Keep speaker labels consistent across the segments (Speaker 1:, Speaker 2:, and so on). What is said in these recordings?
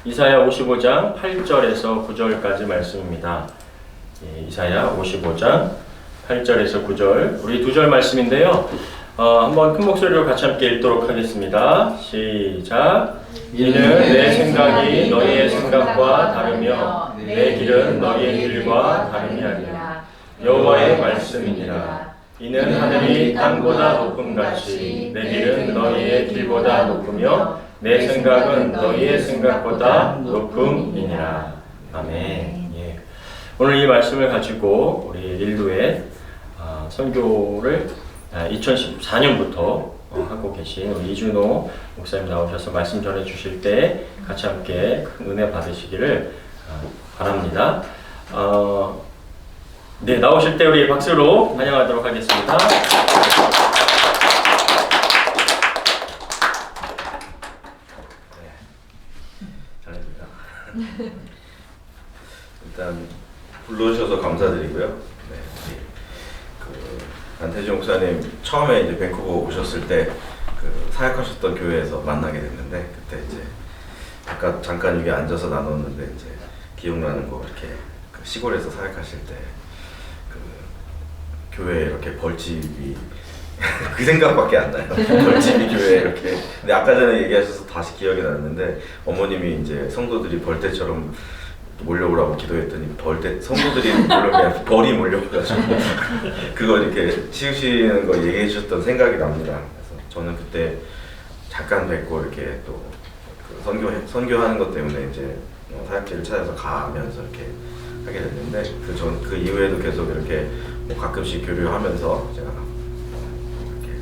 Speaker 1: 이사야 55장 8절에서 9절까지 말씀입니다. 이사야 55장 8절에서 9절, 우리 두 절 말씀인데요. 한번 큰 목소리로 같이 함께 읽도록 하겠습니다. 시작. 이는 내 생각이 너희의 생각과 다르며 내 길은 너희의 길과 다름이 아니라 여호와의 말씀이니라. 이는 하늘이 땅보다 높음같이 내 길은 너희의 길보다 높으며 내 생각은 너희의 생각보다 높음이니라. 아멘. 예. 오늘 이 말씀을 가지고 우리 릴도의 선교를 2014년부터 하고 계신 우리 이준호 목사님 나오셔서 말씀 전해 주실 때 같이 함께 큰 은혜 받으시기를 바랍니다. 네, 나오실 때 우리 박수로 환영하도록 하겠습니다.
Speaker 2: 일단 불러주셔서 감사드리고요. 네, 안태준 목사님 처음에 이제 밴쿠버 오셨을 때 사역하셨던 교회에서 만나게 됐는데, 그때 이제 아까 잠깐 여기 앉아서 나눴는데 이제 기억나는 거, 이렇게 시골에서 사역하실 때 교회에 이렇게 벌집이 그 생각밖에 안 나요. 벌집이 교회에 이렇게. 근데 아까 전에 얘기하셔서 다시 기억이 났는데, 어머님이 이제 성도들이 벌떼처럼 몰려오라고 기도했더니 성도들이 몰려오면 벌이 몰려오가지고 그거 이렇게 치우시는 거 얘기해 주셨던 생각이 납니다. 그래서 저는 그때 잠깐 뵙고 이렇게 또 선교하는 것 때문에 이제 사역지를 찾아서 가면서 이렇게 하게 됐는데, 그 이후에도 계속 이렇게 가끔씩 교류하면서 제가 이렇게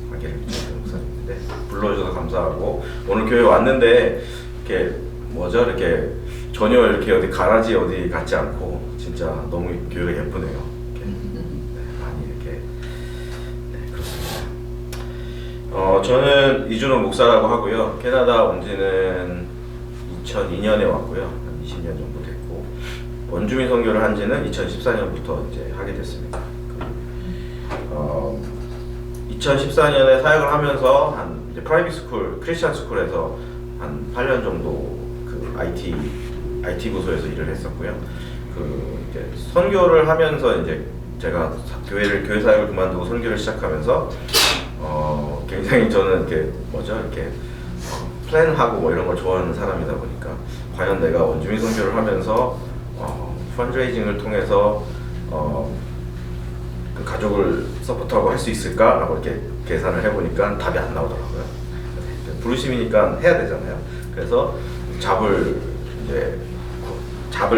Speaker 2: 관계를 맺는 목사님인데, 불러주셔서 감사하고, 오늘 교회 왔는데 이렇게 이렇게 전혀 이렇게 어디 가라지 어디 같지 않고 진짜 너무 교회가 예쁘네요. 이렇게. 네, 많이 이렇게. 네, 그렇습니다. 저는 이준호 목사라고 하고요. 캐나다 온 지는 2002년에 왔고요. 한 20년 정도 됐고, 원주민 선교를 한 지는 2014년부터 이제 하게 됐습니다. 2014년에 사역을 하면서 한 이제 프라이빗 스쿨, 크리스천 스쿨에서 한 8년 정도 IT 부서에서 일을 했었고요. 이제 선교를 하면서 이제 제가 교회 사역을 그만두고 선교를 시작하면서 굉장히 저는 이렇게 플랜하고 이런 걸 좋아하는 사람이다 보니까, 과연 내가 원주민 선교를 하면서 펀드레이징을 통해서 그 가족을 서포트하고 할 수 있을까라고 이렇게 계산을 해보니까 답이 안 나오더라고요. 부르심이니까 해야 되잖아요. 그래서 잡을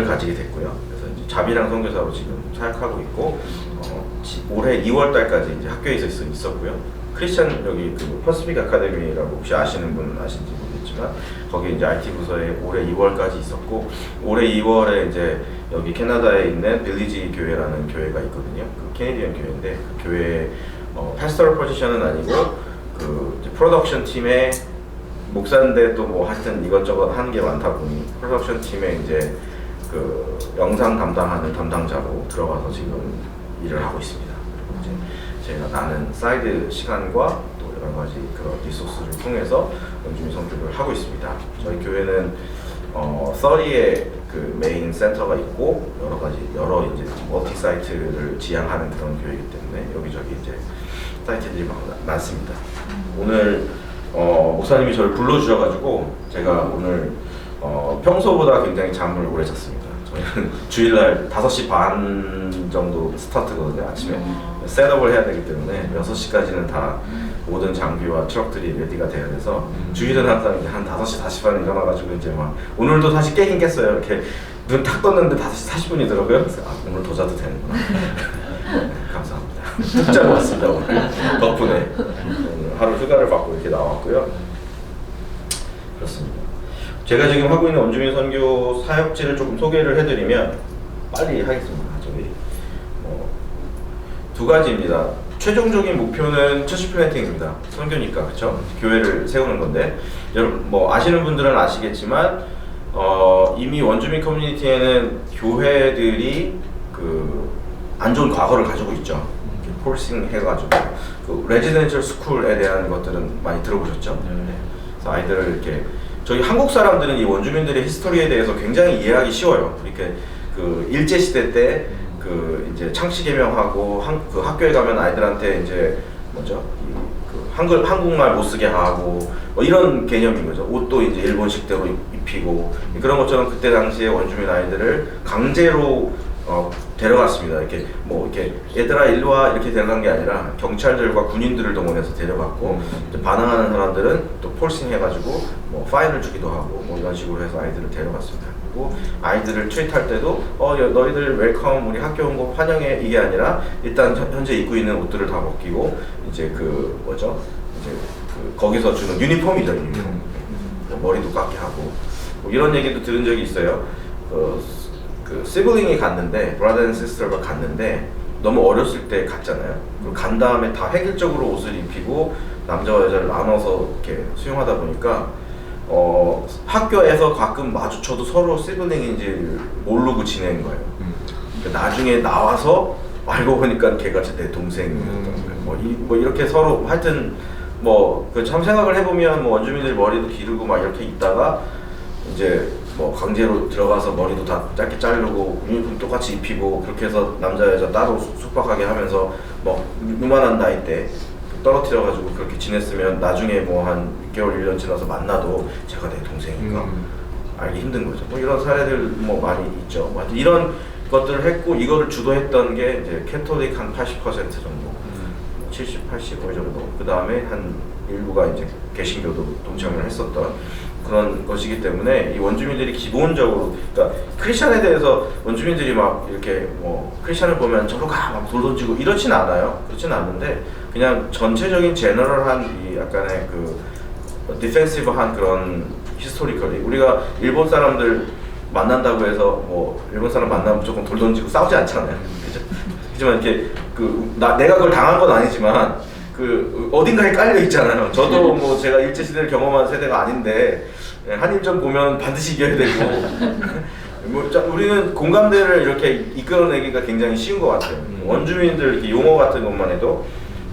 Speaker 2: 가지게 됐고요. 그래서 이제 잡이랑 선교사로 지금 사역하고 있고, 올해 2월 달까지 이제 학교에 있었고요. 크리스천 여기 퍼시픽 아카데미라고 혹시 아시는 분 아신지 모르겠지만, 거기 이제 IT 부서에 올해 2월까지 있었고, 올해 2월에 이제 여기 캐나다에 있는 빌리지 교회라는 교회가 있거든요. 캐네디언 교회인데, 그 교회에 패스터럴 포지션은 아니고 이제 프로덕션 팀에 목사인데 또 뭐 하여튼 이것저것 하는 게 많다 보니 프로덕션 팀에 이제 영상 담당하는 담당자로 들어가서 지금 일을 하고 있습니다. 그리고 이제 제가 나는 사이드 시간과 또 여러 가지 그런 리소스를 통해서 원주민 선교를 하고 있습니다. 저희 교회는 서리에 메인 센터가 있고 여러 이제 멀티 사이트를 지향하는 그런 교회이기 때문에 여기저기 이제 사이트들이 많습니다. 오늘 목사님이 저를 불러주셔가지고 제가 오늘 평소보다 굉장히 잠을 오래 잤습니다. 저희는 주일날 5시 반 정도 스타트거든요. 아침에 셋업을 해야 되기 때문에 6시까지는 다 모든 장비와 트럭들이 레디가 돼야 돼서, 주일은 항상 이제 한 5시 40분에 일어나가지고 이제 막 오늘도 다시 깨긴 깼어요. 이렇게 눈 탁 떴는데 5시 40분이더라고요. 그래서 오늘 더 자도 되는구나. 네, 감사합니다. 푹 자고 왔습니다. 오늘 덕분에 오늘 하루 휴가를 받고 이렇게 나왔고요. 그렇습니다. 제가 지금 하고 있는 원주민 선교 사역지를 조금 소개를 해드리면, 빨리 하겠습니다. 두 가지입니다. 최종적인 목표는 처치 플랜팅입니다. 선교니까, 그렇죠? 교회를 세우는 건데, 여러분 아시는 분들은 아시겠지만 이미 원주민 커뮤니티에는 교회들이 안 좋은 과거를 가지고 있죠. 폴싱 해가지고 레지던셜 스쿨에 대한 것들은 많이 들어보셨죠? 네. 그래서 아이들을 이렇게 저희 한국 사람들은 이 원주민들의 히스토리에 대해서 굉장히 이해하기 쉬워요. 이렇게 그 일제 시대 때 그 이제 창씨 개명하고 그 학교에 가면 아이들한테 이제 뭐죠? 그 한국말 못 쓰게 하고 뭐 이런 개념인 거죠. 옷도 이제 일본식대로 입히고 그런 것처럼 그때 당시에 원주민 아이들을 강제로 데려갔습니다. 이렇게 뭐 이렇게 얘들아 일로 와 이렇게 데려간 게 아니라 경찰들과 군인들을 동원해서 데려갔고 이제 반항하는 사람들은 또 폴싱 해가지고 뭐 파인을 주기도 하고 뭐 이런 식으로 해서 아이들을 데려갔습니다. 그리고 아이들을 트윗할 때도 너희들 웰컴 우리 학교 온 거 환영해 이게 아니라 일단 현재 입고 있는 옷들을 다 벗기고 이제 그 뭐죠 이제 그 거기서 주는 유니폼이죠 유니폼. 머리도 깎게 하고 뭐 이런 얘기도 들은 적이 있어요. 그 시블링이 갔는데 브라더 앤 시스터가 갔는데 너무 어렸을 때 갔잖아요. 그리고 간 다음에 다 획일적으로 옷을 입히고 남자와 여자를 나눠서 이렇게 수용하다 보니까 학교에서 가끔 마주쳐도 서로 시블링인지 모르고 지내는 거예요. 그러니까 나중에 나와서 알고 보니까 걔가 내 동생이었던 거예요. 뭐 이렇게 서로 하여튼 뭐 그 참 생각을 해보면 뭐 원주민들 머리도 기르고 막 이렇게 있다가 이제 뭐 강제로 들어가서 머리도 다 짧게 자르고 유니폼 똑같이 입히고 그렇게 해서 남자 여자 따로 숙박하게 하면서 뭐 요만한 나이 때 떨어뜨려가지고 그렇게 지냈으면 나중에 뭐 한 6개월 1년 지나서 만나도 제가 내 동생인가 알기 힘든 거죠. 뭐 이런 사례들 뭐 많이 있죠. 뭐 이런 것들을 했고 이거를 주도했던 게 이제 캐톨릭 한 80% 정도, 70, 80 정도. 그 다음에 한 일부가 이제 개신교도 동참을 했었던 그런 것이기 때문에 이 원주민들이 기본적으로 그러니까 크리스천에 대해서 원주민들이 막 이렇게 뭐 크리스천을 보면 저로 가 막 돌 던지고 이렇진 않아요. 그렇진 않는데 그냥 전체적인 제너럴한 이 약간의 그 디펜시브한 그런 히스토리컬이 우리가 일본 사람들 만난다고 해서 뭐 일본 사람 만나면 무조건 돌 던지고 싸우지 않잖아요. 그죠? 하지만 이렇게 내가 그걸 당한 건 아니지만 그 어딘가에 깔려 있잖아요. 저도 뭐 제가 일제 시대를 경험한 세대가 아닌데 한일전 보면 반드시 이겨야 되고 뭐 우리는 공감대를 이렇게 이끌어내기가 굉장히 쉬운 것 같아요. 원주민들 이렇게 용어 같은 것만 해도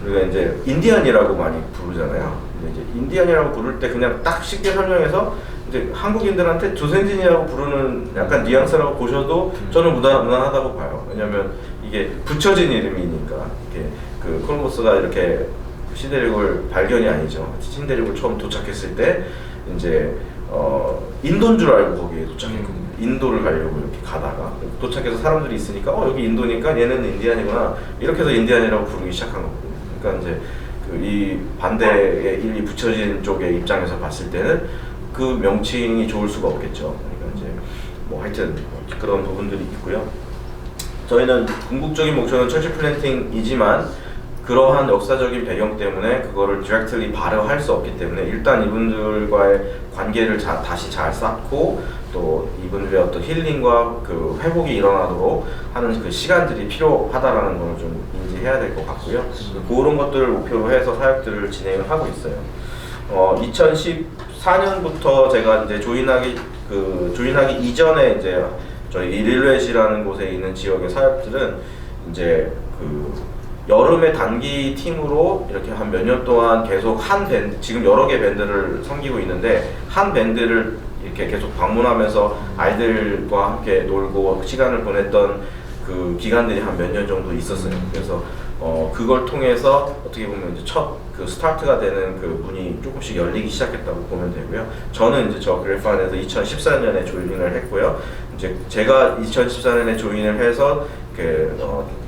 Speaker 2: 우리가 이제 인디언이라고 많이 부르잖아요. 근데 이제 인디언이라고 부를 때 그냥 딱 쉽게 설명해서 이제 한국인들한테 조선인이라고 부르는 약간 뉘앙스라고 보셔도 저는 무난하다고 봐요. 왜냐면 이게 붙여진 이름이니까 이렇게 그 콜럼버스가 이렇게 신대륙을 발견이 아니죠. 신대륙을 처음 도착했을 때 이제 인도인 줄 알고 거기에 도착했거든요. 인도를 가려고 이렇게 가다가 도착해서 사람들이 있으니까 여기 인도니까 얘는 인디안이구나 이렇게 해서 인디안이라고 부르기 시작한 거거든요. 그러니까 이제 이 반대의 일이 붙여진 쪽의 입장에서 봤을 때는 그 명칭이 좋을 수가 없겠죠. 그러니까 이제 뭐 하여튼 그런 부분들이 있고요. 저희는 궁극적인 목표는 철치 플랜팅이지만 그러한 역사적인 배경 때문에 그거를 디렉트리 발효할 수 없기 때문에 일단 이분들과의 관계를 다시 잘 쌓고 또 이분들의 어떤 힐링과 그 회복이 일어나도록 하는 그 시간들이 필요하다라는 걸 좀 인지해야 될 것 같고요. 그런 것들을 목표로 해서 사역들을 진행을 하고 있어요. 2014년부터 제가 이제 조인하기 이전에 이제 저희 일일렛이라는 곳에 있는 지역의 사역들은 이제 그 여름에 단기 팀으로 이렇게 한 몇 년 동안 계속 한 밴드, 지금 여러 개 밴드를 섬기고 있는데 한 밴드를 이렇게 계속 방문하면서 아이들과 함께 놀고 시간을 보냈던 그 기간들이 한 몇 년 정도 있었어요. 그래서 그걸 통해서 어떻게 보면 이제 첫 그 스타트가 되는 그 문이 조금씩 열리기 시작했다고 보면 되고요. 저는 이제 저 그래프안에서 2014년에 조인을 했고요. 이제 제가 2014년에 조인을 해서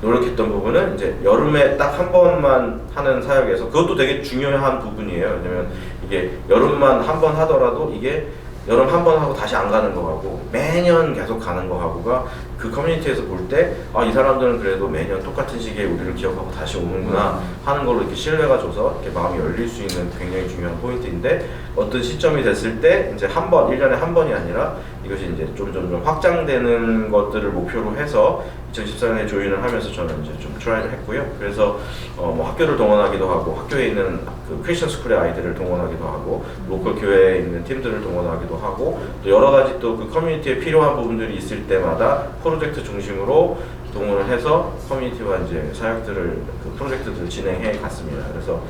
Speaker 2: 노력했던 부분은 이제 여름에 딱 한 번만 하는 사역에서 그것도 되게 중요한 부분이에요. 왜냐면 이게 여름만 한 번 하더라도 이게 여름 한 번 하고 다시 안 가는 거하고 매년 계속 가는 거하고가 그 커뮤니티에서 볼 때 이 사람들은 그래도 매년 똑같은 시기에 우리를 기억하고 다시 오는구나 하는 걸로 이렇게 신뢰가 줘서 이렇게 마음이 열릴 수 있는 굉장히 중요한 포인트인데 어떤 시점이 됐을 때 이제 한 번, 1년에 한 번이 아니라 이것이 이제 점점 확장되는 것들을 목표로 해서 2014년에 조인을 하면서 저는 이제 좀 트라이를 했고요. 그래서 뭐 학교를 동원하기도 하고 학교에 있는 그 크리스천 스쿨의 아이들을 동원하기도 하고 로컬 교회에 있는 팀들을 동원하기도 하고 또 여러 가지 또 그 커뮤니티에 필요한 부분들이 있을 때마다 프로젝트 중심으로 동원을 해서 커뮤니티와 이제 사역들을 그 프로젝트들을 진행해 갔습니다. 그래서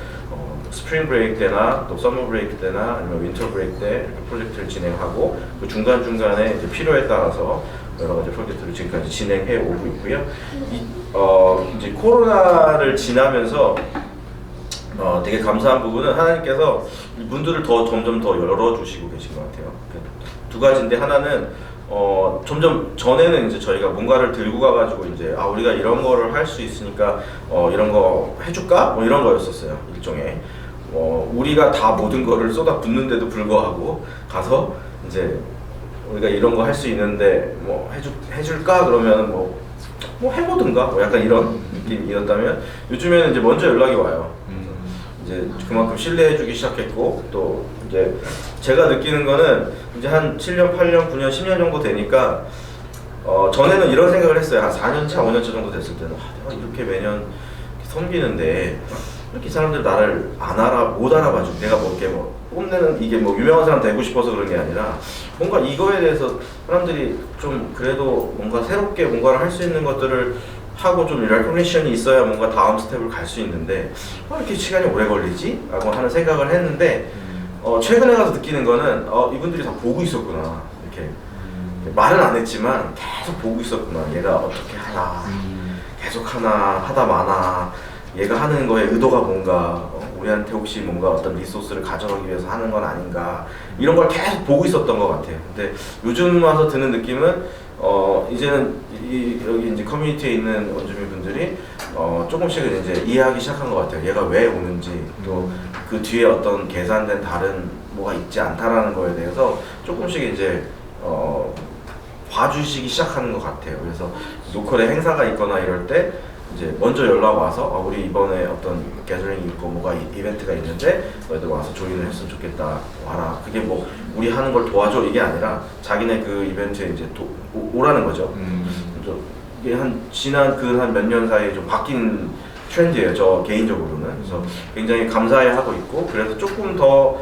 Speaker 2: 스프링 브레이크 때나 또 서머 브레이크 때나 아니면 윈터 브레이크 때 이렇게 프로젝트를 진행하고 그 중간 중간에 이제 필요에 따라서 여러 가지 프로젝트를 지금까지 진행해 오고 있고요. 이제 코로나를 지나면서 되게 감사한 부분은 하나님께서 이 문들을 점점 더 열어주시고 계신 것 같아요. 두 가지인데 하나는 점점 전에는 이제 저희가 뭔가를 들고 가가지고 이제 우리가 이런 거를 할 수 있으니까 이런 거 해줄까? 뭐 이런 거였었어요. 일종의 우리가 다 모든 거를 쏟아붓는데도 불구하고 가서 이제 우리가 이런 거 할 수 있는데 뭐 해줄까? 그러면 뭐 해보든가 뭐 약간 이런 느낌이었다면 요즘에는 이제 먼저 연락이 와요. 이제 그만큼 신뢰해주기 시작했고 또 이제 제가 느끼는 거는 이제 한 7년, 8년, 9년, 10년 정도 되니까 전에는 이런 생각을 했어요. 한 4년 차, 5년 차 정도 됐을 때는 내가 이렇게 매년 섬기는데 이렇게 사람들 나를 못 알아봐주고 내가 뭐 이렇게 뽐내는 이게 뭐 유명한 사람 되고 싶어서 그런 게 아니라 뭔가 이거에 대해서 사람들이 좀 그래도 뭔가 새롭게 뭔가를 할 수 있는 것들을 하고 좀 레코니션이 있어야 뭔가 다음 스텝을 갈 수 있는데 이렇게 시간이 오래 걸리지? 라고 하는 생각을 했는데 최근에 가서 느끼는 거는 이분들이 다 보고 있었구나 이렇게 말은 안 했지만 계속 보고 있었구나. 얘가 어떻게 하나 계속 하다 마나 얘가 하는 거에 의도가 뭔가 우리한테 혹시 뭔가 어떤 리소스를 가져가기 위해서 하는 건 아닌가 이런 걸 계속 보고 있었던 것 같아요. 근데 요즘 와서 드는 느낌은 이제는 여기 이제 커뮤니티에 있는 원주민 분들이 조금씩은 이제 이해하기 시작한 것 같아요. 얘가 왜 오는지 또 그 뒤에 어떤 계산된 다른 뭐가 있지 않다라는 거에 대해서 조금씩 이제 봐주시기 시작하는 것 같아요. 그래서 로컬에 행사가 있거나 이럴 때 이제 먼저 연락 와서 우리 이번에 어떤 게더링이 있고 뭐가 이벤트가 있는데 너희들 와서 조인을 했으면 좋겠다 와라. 그게 뭐 우리 하는 걸 도와줘 이게 아니라 자기네 그 이벤트에 이제 오라는 거죠. 이게 지난 한 몇 년 사이에 좀 바뀐 트렌드예요. 저 개인적으로는. 그래서 굉장히 감사해하고 있고 그래서 조금 더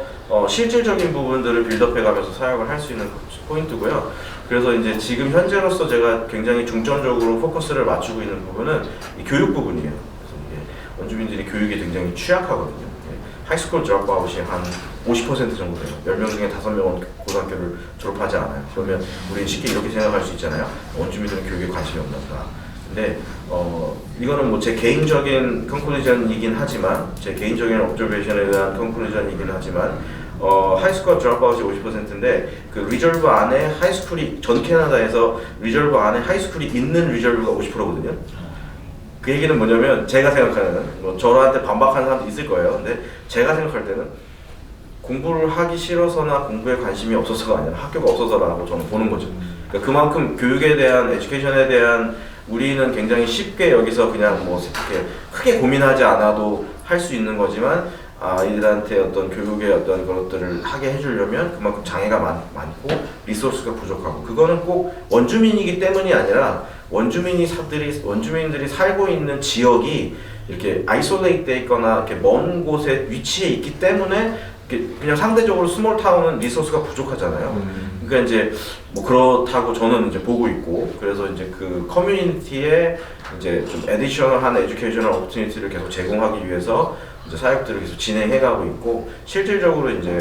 Speaker 2: 실질적인 부분들을 빌드업해가면서 사역을 할 수 있는 포인트고요. 그래서 이제 지금 현재로서 제가 굉장히 중점적으로 포커스를 맞추고 있는 부분은 이 교육 부분이에요. 그래서 이게 원주민들이 교육에 굉장히 취약하거든요. 하이스쿨 드롭아웃이 한 50% 정도 돼요. 10명 중에 5명은 고등학교를 졸업하지 않아요. 그러면 우리는 쉽게 이렇게 생각할 수 있잖아요. 원주민들은 교육에 관심이 없는다. 근데 이거는 뭐 제 개인적인 컨클루전이긴 하지만 제 개인적인 옵저베이션에 대한 컨클루전이긴 하지만 하이스쿨 드롭아웃이 50%인데 그 리저브 안에 하이스쿨이 전 캐나다에서 리저브 안에 하이스쿨이 있는 리저브가 50%거든요. 그 얘기는 뭐냐면 제가 생각하는 뭐 저한테 반박하는 사람도 있을 거예요. 근데 제가 생각할 때는 공부를 하기 싫어서나 공부에 관심이 없어서가 아니라 학교가 없어서라고 저는 보는 거죠. 그러니까 그만큼 교육에 대한 에듀케이션에 대한 우리는 굉장히 쉽게 여기서 그냥 뭐 이렇게 크게 고민하지 않아도 할 수 있는 거지만 아이들한테 어떤 교육의 어떤 것들을 하게 해주려면 그만큼 장애가 많고 리소스가 부족하고 그거는 꼭 원주민이기 때문이 아니라 원주민들이 살고 있는 지역이 이렇게 아이솔레이트 돼 있거나 이렇게 먼 곳에 위치해 있기 때문에 그냥 상대적으로 스몰 타운은 리소스가 부족하잖아요. 그러니까 이제 뭐 그렇다고 저는 이제 보고 있고 그래서 이제 그 커뮤니티에 이제 좀 에디셔널한 에듀케이셔널 오퍼튜니티를 계속 제공하기 위해서 이제 사역들을 계속 진행해가고 있고 실질적으로 이제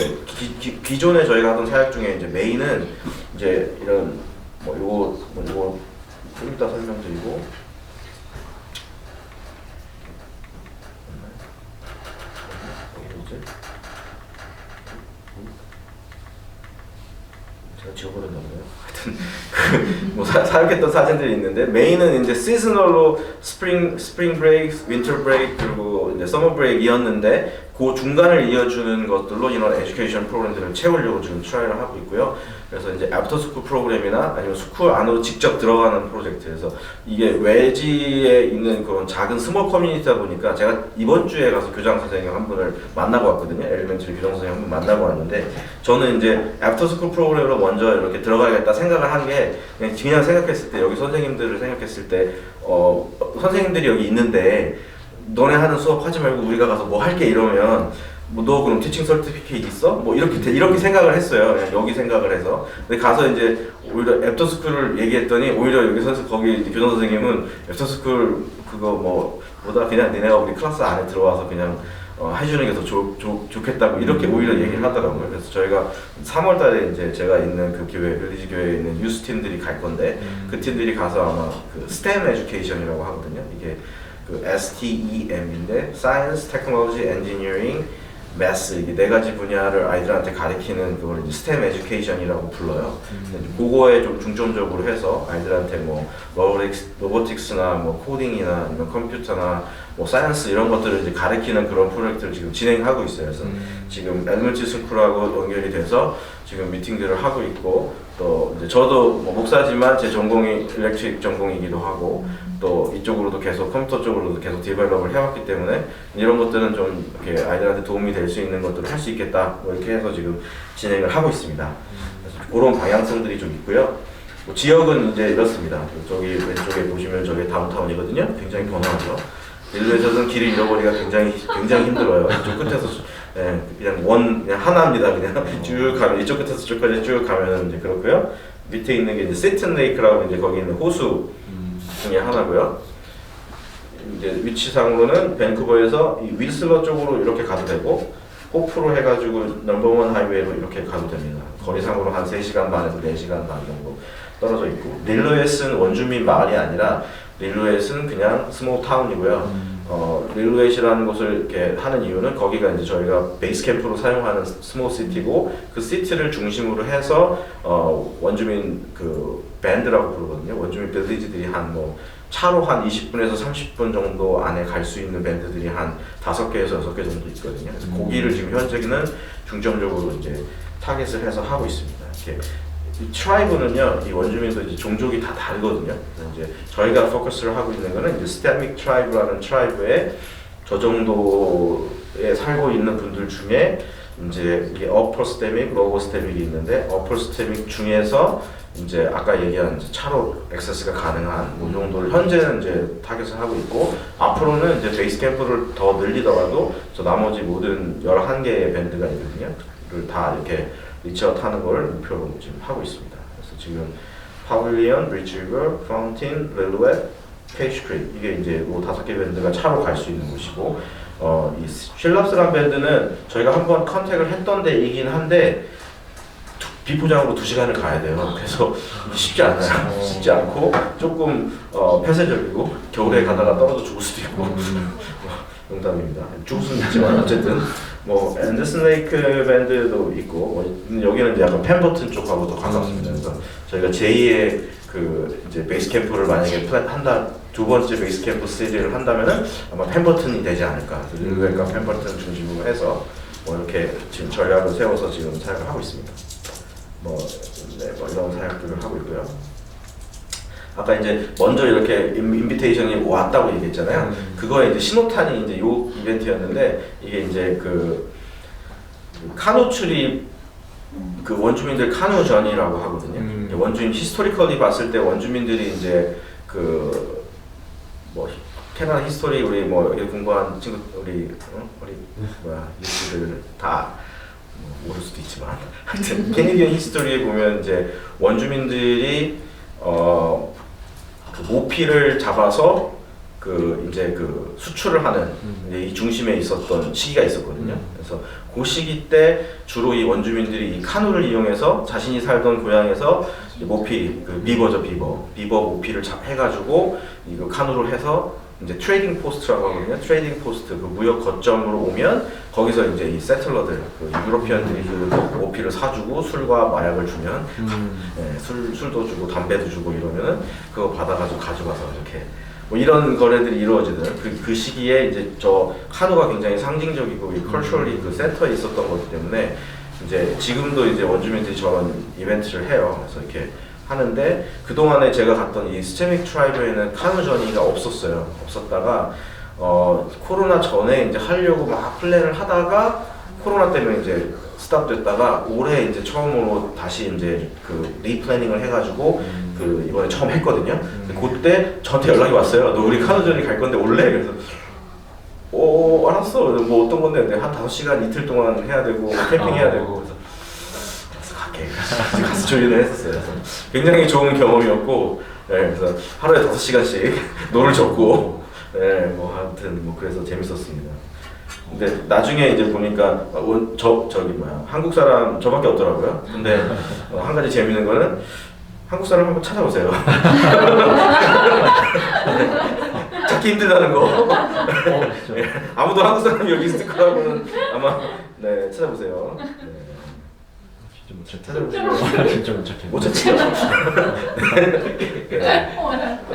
Speaker 2: 기존에 저희가 하던 사역 중에 이제 메인은 이제 이런 뭐 요거 좀 이따 설명드리고 제가 지워버렸나 보네요. 하여튼 뭐 사용했던 사진들이 있는데 메인은 이제 시즈널로 스프링 브레이크, 윈터 브레이크 그리고 이제 서머 브레이크이었는데 그 중간을 이어주는 것들로 이런 에듀케이션 프로그램들을 채우려고 지금 트라이를 하고 있고요. 그래서 이제 애프터 스쿨 프로그램이나 아니면 스쿨 안으로 직접 들어가는 프로젝트에서 이게 외지에 있는 그런 작은 스몰 커뮤니티다 보니까 제가 이번 주에 가서 교장 선생님 한 분을 만나고 왔거든요. 엘리멘터리 교장 선생님 한 분 만나고 왔는데 저는 이제 애프터 스쿨 프로그램으로 먼저 이렇게 들어가야겠다 생각을 한 게 그냥 생각했을 때 여기 선생님들을 생각했을 때 선생님들이 여기 있는데 너네 하는 수업 하지 말고 우리가 가서 뭐 할게 이러면 뭐 너 그럼 티칭 서티피케이트 있어? 뭐 이렇게 생각을 했어요. 그냥 여기 생각을 해서. 근데 가서 이제 오히려 애프터스쿨을 얘기했더니 오히려 여기 거기 교장 선생님은 애프터스쿨 그거 뭐보다 그냥 니네가 우리 클래스 안에 들어와서 그냥 해주는 게 더 좋겠다고 이렇게 오히려 얘기를 하더라고요. 그래서 저희가 3월달에 이제 제가 있는 그 교회, 릴리지 교회에 있는 유스 팀들이 갈 건데 그 팀들이 가서 아마 그 STEM 에듀케이션이라고 하거든요. 이게 그 STEM인데 Science, Technology, Engineering, Math 이게 네 가지 분야를 아이들한테 가르치는 그걸 이제 STEM 에듀케이션이라고 불러요. 그거에 좀 중점적으로 해서 아이들한테 뭐 로보틱스나 뭐 코딩이나 아니면 컴퓨터나 뭐 사이언스 이런 것들을 이제 가르치는 그런 프로젝트를 지금 진행하고 있어요. 그래서 지금 엘리먼트리 스쿨하고 연결이 돼서 지금 미팅들을 하고 있고 또 이제 저도 뭐 목사지만 제 전공이 일렉트릭 전공이기도 하고 또 이쪽으로도 계속 컴퓨터 쪽으로도 계속 디벨롭을 해왔기 때문에 이런 것들은 좀 이렇게 아이들한테 도움이 될 수 있는 것들을 할 수 있겠다 뭐 이렇게 해서 지금 진행을 하고 있습니다. 그래서 그런 방향성들이 좀 있고요. 뭐 지역은 이제 이렇습니다. 저기 왼쪽에 보시면 저게 다운타운이거든요. 굉장히 번화하죠. 릴루에서는 길을 잃어버리기가 굉장히 힘들어요. 이쪽 끝에서 그냥 하나입니다. 그냥 쭉 가면 이쪽 끝에서 저쪽까지 쭉 가면 이제 그렇고요. 밑에 있는 게 이제 세튼 레이크라고 이제 거기 있는 호수 중에 하나고요. 이제 위치상으로는 밴쿠버에서 이 윌슬러 쪽으로 이렇게 가도 되고 호프로 해가지고 넘버원 하이웨이로 이렇게 가도 됩니다. 거리상으로 한 3시간 반에서 4시간 반 정도 떨어져 있고 릴루엣은 원주민 마을이 아니라 릴루엣은 그냥 스몰 타운이고요. 릴루엣이라는 곳을 이렇게 하는 이유는 거기가 이제 저희가 베이스 캠프로 사용하는 스몰 시티고 그 시티를 중심으로 해서 원주민 그 밴드라고 부르거든요. 원주민 빌리지들이 한 뭐 차로 한 20분에서 30분 정도 안에 갈 수 있는 밴드들이 한 5개에서 6개 정도 있거든요. 그래서 거기를 지금 현재는 중점적으로 이제 타겟을 해서 하고 있습니다. 이렇게 이 트라이브는요, 이 원주민도 이제 종족이 다 다르거든요. 이제 저희가 포커스를 하고 있는 거는 이제 스테믹 트라이브라는 트라이브에 저 정도에 살고 있는 분들 중에 이제 이게 어퍼 스테믹, 로어 스테믹이 있는데 어퍼 스테믹 중에서 이제 아까 얘기한 이제 차로 액세스가 가능한 그 정도를 현재는 이제 타겟을 하고 있고 앞으로는 이제 베이스 캠프를 더 늘리더라도 저 나머지 모든 11개의 밴드가 있거든요. 를 다 이렇게 리치아웃 하는 걸 목표로 지금 하고 있습니다. 그래서 지금 파빌리언, 리치버, 파운틴, 릴루엣, 케이스트리트 이게 이제 뭐 5개 밴드가 차로 갈 수 있는 곳이고 이 쉴랍스란 밴드는 저희가 한번 컨택을 했던 데이긴 한데 비포장으로 2시간을 가야 돼요. 그래서 쉽지 않아요. 쉽지 않고 조금 폐쇄적이고 겨울에 가다가 떨어져 죽을 수도 있고 농담입니다. 죽을 수는 있지만 어쨌든 뭐 앤더슨 레이크 밴드도 있고 여기는 이제 약간 펜버튼 쪽하고 더 가깝습니다. 그래서 저희가 제2의 그 이제 베이스 캠프를 만약에 한다 두 번째 베이스 캠프 시리즈를 한다면은 아마 펜버튼이 되지 않을까. 릴루엣과 펜버튼 중심으로 해서 뭐 이렇게 지금 전략을 세워서 지금 사역을 하고 있습니다. 뭐 이런 사역들을 하고 있고요. 아까 이제 먼저 이렇게 인비테이션이 왔다고 얘기했잖아요. 그거에 이제 신호탄이 이제 요 이벤트였는데 이게 이제 그 카누 출입 그 원주민들 카누전이라고 하거든요. 원주민 히스토리컬리 봤을 때 원주민들이 이제 그 뭐 캐나다 히스토리 우리 뭐 여기 공부한 친구 우리 유치들 다 모를 수도 있지만 하여튼 캐네디언 히스토리에 보면 이제 원주민들이 그 모피를 잡아서 그 이제 그 수출을 하는 이 중심에 있었던 시기가 있었거든요. 그래서 그 시기 때 주로 이 원주민들이 이 카누를 이용해서 자신이 살던 고향에서 모피 그 비버죠 비버 모피를 해가지고 이거 카누를 해서 이제 트레이딩 포스트라고 하거든요. 트레이딩 포스트 그 무역 거점으로 오면 거기서 이제 이 세틀러들 그 유로피언들이 그 모피를 사주고 술과 마약을 주면 술도 주고 담배도 주고 이러면은 그거 받아가지고 가져가서 이렇게 뭐 이런 거래들이 이루어지던 그 시기에 이제 저 카누가 굉장히 상징적이고 이 컬처럴이 그 센터에 있었던 거기 때문에 이제 지금도 이제 원주민들이 저런 이벤트를 해요. 그래서 이렇게 하는데 그동안에 제가 갔던 이 스테믹 트라이브에는 카누 전이가 없었어요. 없었다가 코로나 전에 이제 하려고 막 플랜을 하다가 코로나 때문에 이제 스탑됐다가 올해 이제 처음으로 다시 이제 그 리플래닝을 해가지고 그 이번에 처음 했거든요. 근데 그때 저한테 연락이 왔어요. 너 우리 카누전이 갈 건데 올래? 그래서 알았어. 뭐 어떤 건데 한 5시간 이틀 동안 해야 되고 캠핑해야 되고 그래서 갈게. 가서 조인을 했었어요. 그래서 굉장히 좋은 경험이었고 그래서 하루에 5시간씩 노를 젓고 뭐 하여튼 뭐 그래서 재밌었습니다. 근데 나중에 이제 보니까 저기 뭐야 한국 사람 저밖에 없더라고요. 근데 한 가지 재밌는 거는 한국 사람 한번 찾아보세요. 찾기 힘들다는 거.
Speaker 1: 진짜.
Speaker 2: 아무도 한국 사람이 여기 있을 거라고는 아마 네 찾아보세요. 네.
Speaker 1: 진짜 못 찾겠어요.
Speaker 2: 찾아보세요.
Speaker 1: 진짜 못 찾겠어요.
Speaker 2: 못 찾죠.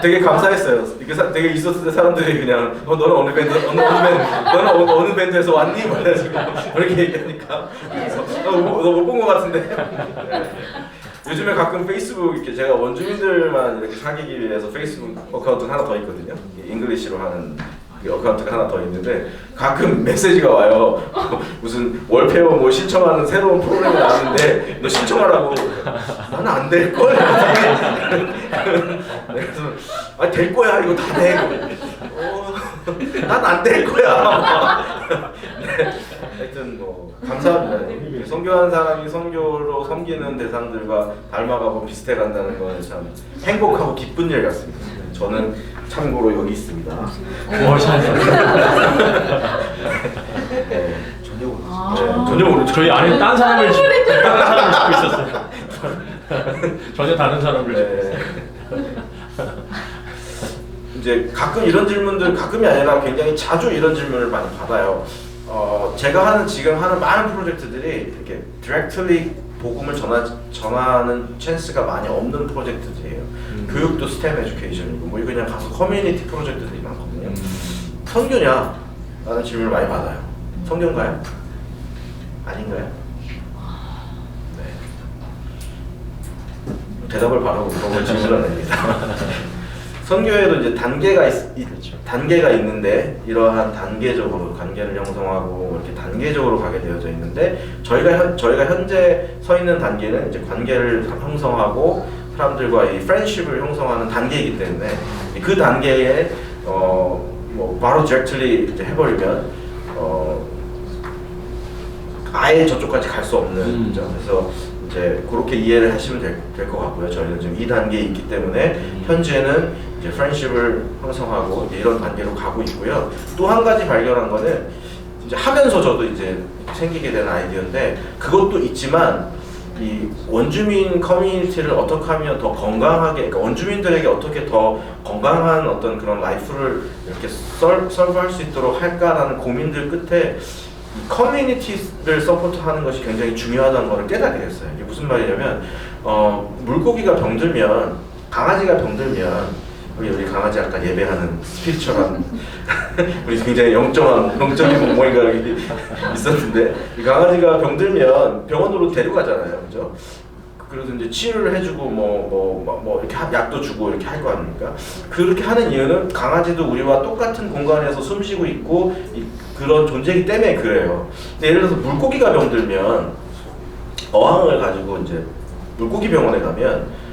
Speaker 2: 되게 감사했어요. 이게 되게 있었을 때 사람들이 그냥 너는 어느 밴드 너는 어느 밴드에서 왔니? 말해가지고 그렇게 얘기하니까 너못 본 것 같은데. 네. 요즘에 가끔 페이스북 이렇게 제가 원주민들만 이렇게 사귀기 위해서 페이스북 어카운트 하나 더 있거든요. 잉글리시로 하는 어카운트가 하나 더 있는데 가끔 메시지가 와요. 무슨 월페어 뭐 신청하는 새로운 프로그램이 나왔는데 너 신청하라고. 나는 안 될 걸. 그래서 될 거야 이거 다 돼. 난 안 될 거야. 네. 하여튼 뭐 감사합니다. 선교하는 사람이 선교로 섬기는 대상들과 닮아가고 비슷해간다는 건 참 행복하고 기쁜 일 같습니다. 저는 참고로 여기 있습니다. 전혀 모르죠.
Speaker 1: 저희 안에 딴 사람을 짓고 있었어요. 전혀 다른 사람을 짓고 있어요.
Speaker 2: 이제 가끔 이런 질문들 가끔이 아니라 굉장히 자주 이런 질문을 많이 받아요. 제가 지금 하는 많은 프로젝트들이 이렇게 디렉트리 복음을 전하는 찬스가 많이 없는 프로젝트들이에요. 교육도 스템 에듀케이션이고 뭐 그냥 가서 커뮤니티 프로젝트들이 많거든요. 선교냐? 라는 질문을 많이 받아요. 선교인가요? 아닌가요? 네. 대답을 바라고 물어볼 질문은 아닙니다. 선교에도 이제 단계가 있는데 이러한 단계적으로 관계를 형성하고 이렇게 단계적으로 가게 되어져 있는데 저희가 현재 서 있는 단계는 이제 관계를 형성하고 사람들과 이 프렌십을 형성하는 단계이기 때문에 그 단계에 뭐 바로 디렉트리 이제 해버리면 아예 저쪽까지 갈 수 없는 거죠. 그래서 이제 그렇게 이해를 하시면 될 것 같고요. 저희는 지금 이 단계에 있기 때문에 현재는 이제 프렌십을 형성하고 이런 단계로 가고 있고요. 또 한 가지 발견한 거는 이제 하면서 저도 이제 생기게 된 아이디어인데 그것도 있지만 이 원주민 커뮤니티를 어떻게 하면 더 건강하게, 그러니까 원주민들에게 어떻게 더 건강한 어떤 그런 라이프를 이렇게 설브할 수 있도록 할까라는 고민들 끝에 이 커뮤니티를 서포트하는 것이 굉장히 중요하다는 것을 깨닫게 됐어요. 이게 무슨 말이냐면 물고기가 병들면, 강아지가 병들면 우리 강아지 아까 예배하는 스피리추얼한 우리 굉장히 영적인 모모인가 있었는데 이 강아지가 병들면 병원으로 데려가잖아요, 그죠? 그래서 이제 치료를 해주고 뭐 이렇게 약도 주고 이렇게 할 거 아닙니까? 그렇게 하는 이유는 강아지도 우리와 똑같은 공간에서 숨쉬고 있고 그런 존재이기 때문에 그래요. 근데 예를 들어서 물고기가 병들면 어항을 가지고 이제 물고기 병원에 가면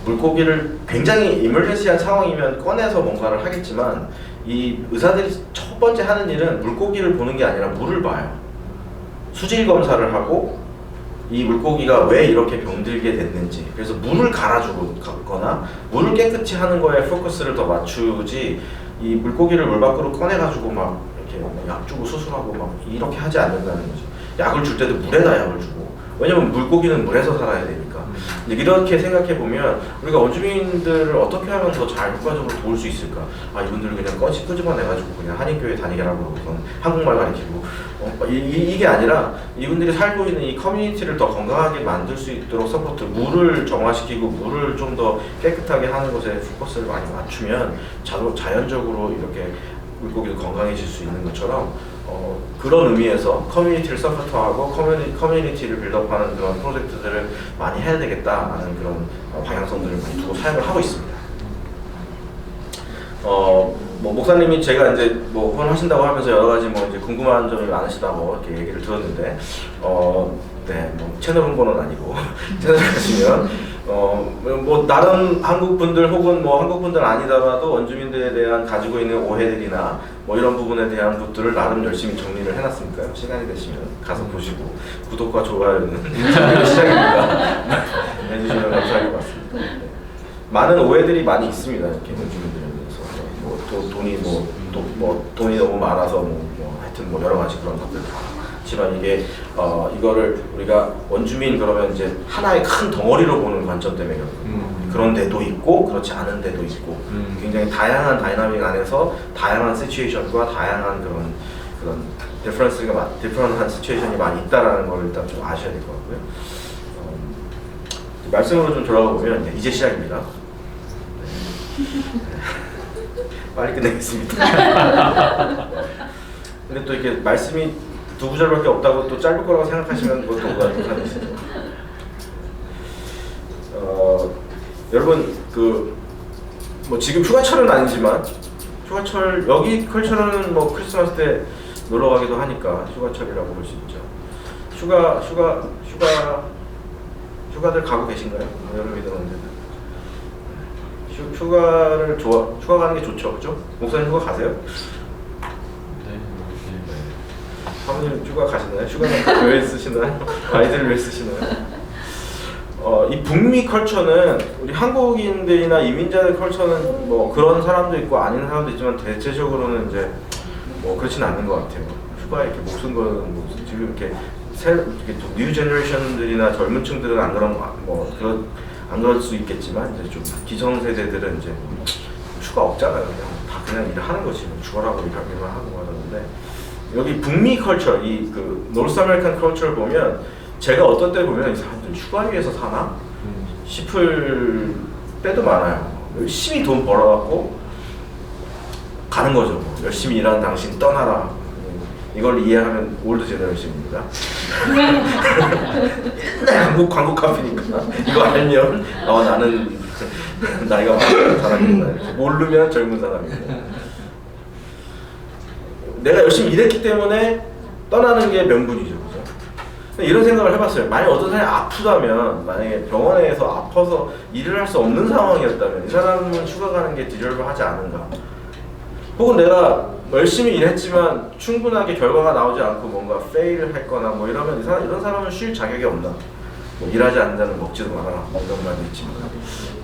Speaker 2: 물고기를 굉장히 이멀전시한 상황이면 꺼내서 뭔가를 하겠지만 이 의사들이 첫 번째 하는 일은 물고기를 보는 게 아니라 물을 봐요. 수질 검사를 하고 이 물고기가 왜 이렇게 병들게 됐는지, 그래서 물을 갈아주거나 물을 깨끗이 하는 거에 포커스를 더 맞추지 이 물고기를 물 밖으로 꺼내가지고 막 이렇게 약 주고 수술하고 막 이렇게 하지 않는다는 거죠. 약을 줄 때도 물에다 약을 주고, 왜냐면 물고기는 물에서 살아야 되니까. 이렇게 생각해 보면 우리가 원주민들을 어떻게 하면 더 잘 효과적으로 도울 수 있을까? 이분들을 그냥 끄집어내가지고 그냥 한인교회 다니게라고 한국말 가르치고 이게 아니라 이분들이 살고 있는 이 커뮤니티를 더 건강하게 만들 수 있도록 서포트, 물을 정화시키고 물을 좀 더 깨끗하게 하는 것에 포커스를 많이 맞추면 자연적으로 이렇게 물고기도 건강해질 수 있는 것처럼 그런 의미에서 커뮤니티를 서포트하고 커뮤니티를 빌드업하는 그런 프로젝트들을 많이 해야 되겠다라는 그런 방향성들을 많이 두고 사용을 하고 있습니다. 뭐 목사님이 제가 이제 뭐 후원하신다고 하면서 여러 가지 뭐 이제 궁금한 점이 많으시다고 이렇게 얘기를 들었는데 네, 뭐 채널 홍보는 아니고 채널 가시면 뭐 다른 한국 분들 혹은 뭐 한국 분들 아니더라도 원주민들에 대한 가지고 있는 오해들이나 뭐 이런 부분에 대한 것들을 나름 열심히 정리를 해놨으니까요. 시간이 되시면 가서 보시고 구독과 좋아요는 시작입니다. 해주시면 감사할 것 같습니다. 네. 많은 오해들이 많이 있습니다. 이렇게 원주민들에 대해서 돈이 뭐 뭐 돈이 너무 많아서 뭐 하여튼 뭐 여러 가지 그런 것들 다 하지만 이게 이거를 우리가 원주민 그러면 이제 하나의 큰 덩어리로 보는 관점 때문에 그런 데도 있고 그렇지 않은 데도 있고 굉장히 다양한 다이나믹 안에서 다양한 시츄에이션과 다양한 그런 디퍼런한 시츄에이션이 많이 있다라는 걸 일단 좀 아셔야 될 것 같고요. 말씀으로 좀 돌아가 보면 이제 시작입니다. 빨리 끝내겠습니다. 근데 또 이렇게 말씀이 두 구절밖에 없다고 또 짧을 거라고 생각하시면 그것도 오가 못하겠어요. 여러분 뭐 지금 휴가철은 아니지만 휴가철 여기 컬처는 뭐 크리스마스 때 놀러 가기도 하니까 휴가철이라고 볼 수 있죠. 휴가들 가고 계신가요? 여름이든 언제든. 휴가 가는 게 좋죠, 그죠? 목사님 휴가 가세요?
Speaker 1: 네.
Speaker 2: 사모님 휴가 가시나요? 휴가는 왜 쓰시나요? 아이들을 왜 쓰시나요? 이 북미 컬처는 우리 한국인들이나 이민자들 컬처는 뭐 그런 사람도 있고 아닌 사람도 있지만 대체적으로는 이제 뭐 그렇지는 않는 것 같아요. 휴가에 이렇게 목숨 거는 뭐 지금 이렇게 뉴 제너레이션들이나 젊은 층들은 안 그럴 수 있겠지만 이제 좀 기성세대들은 이제 휴가 없잖아요. 그냥 일을 하는 거지. 죽어라고 일하기만 하고 하는데 여기 북미 컬처, 노스 아메리칸 컬처를 보면 제가 어떤 때 보면 이 사람들 휴가 위해서 사나 싶을 때도 많아요. 열심히 돈 벌어갖고 가는 거죠. 뭐. 열심히 일하는 당신 떠나라. 이걸 이해하면 올드 제너레이션입니다. 맨날 광고 카피니까 이거 알면 나는 나이가 많은 사람이구나. 모르면 젊은 사람이고 내가 열심히 일했기 때문에 떠나는 게 명분이죠. 그죠? 이런 생각을 해봤어요. 만약 어떤 사람이 아프다면 만약에 병원에서 아파서 일을 할 수 없는 상황이었다면 이 사람은 휴가 가는 게 디저브 하지 않은가. 혹은 내가 열심히 일했지만 충분하게 결과가 나오지 않고 뭔가 페일을 했거나 뭐 이러면 이런 사람은 쉴 자격이 없나. 뭐 일하지 않는 자는 먹지도 마라 뭐 이런 말도 있지만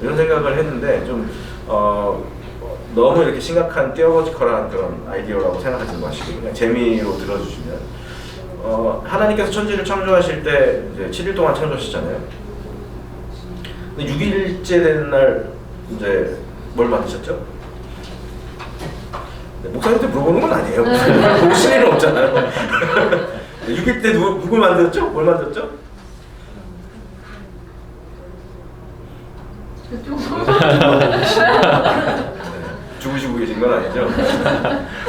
Speaker 2: 이런 생각을 했는데 좀 너무 이렇게 심각한 티어로지컬한 그런 아이디어라고 생각하지 마시고 그냥 재미로 들어주시면 하나님께서 천지를 창조하실 때 이제 7일 동안 창조하셨잖아요. 근데 6일째 되는 날 이제 뭘 만드셨죠? 네, 목사님한테 물어보는 건 아니에요. 보실 일은 없잖아요. 6일 때 누굴 만들었죠? 뭘 만들었죠? 죽으시고 계신 건 아니죠?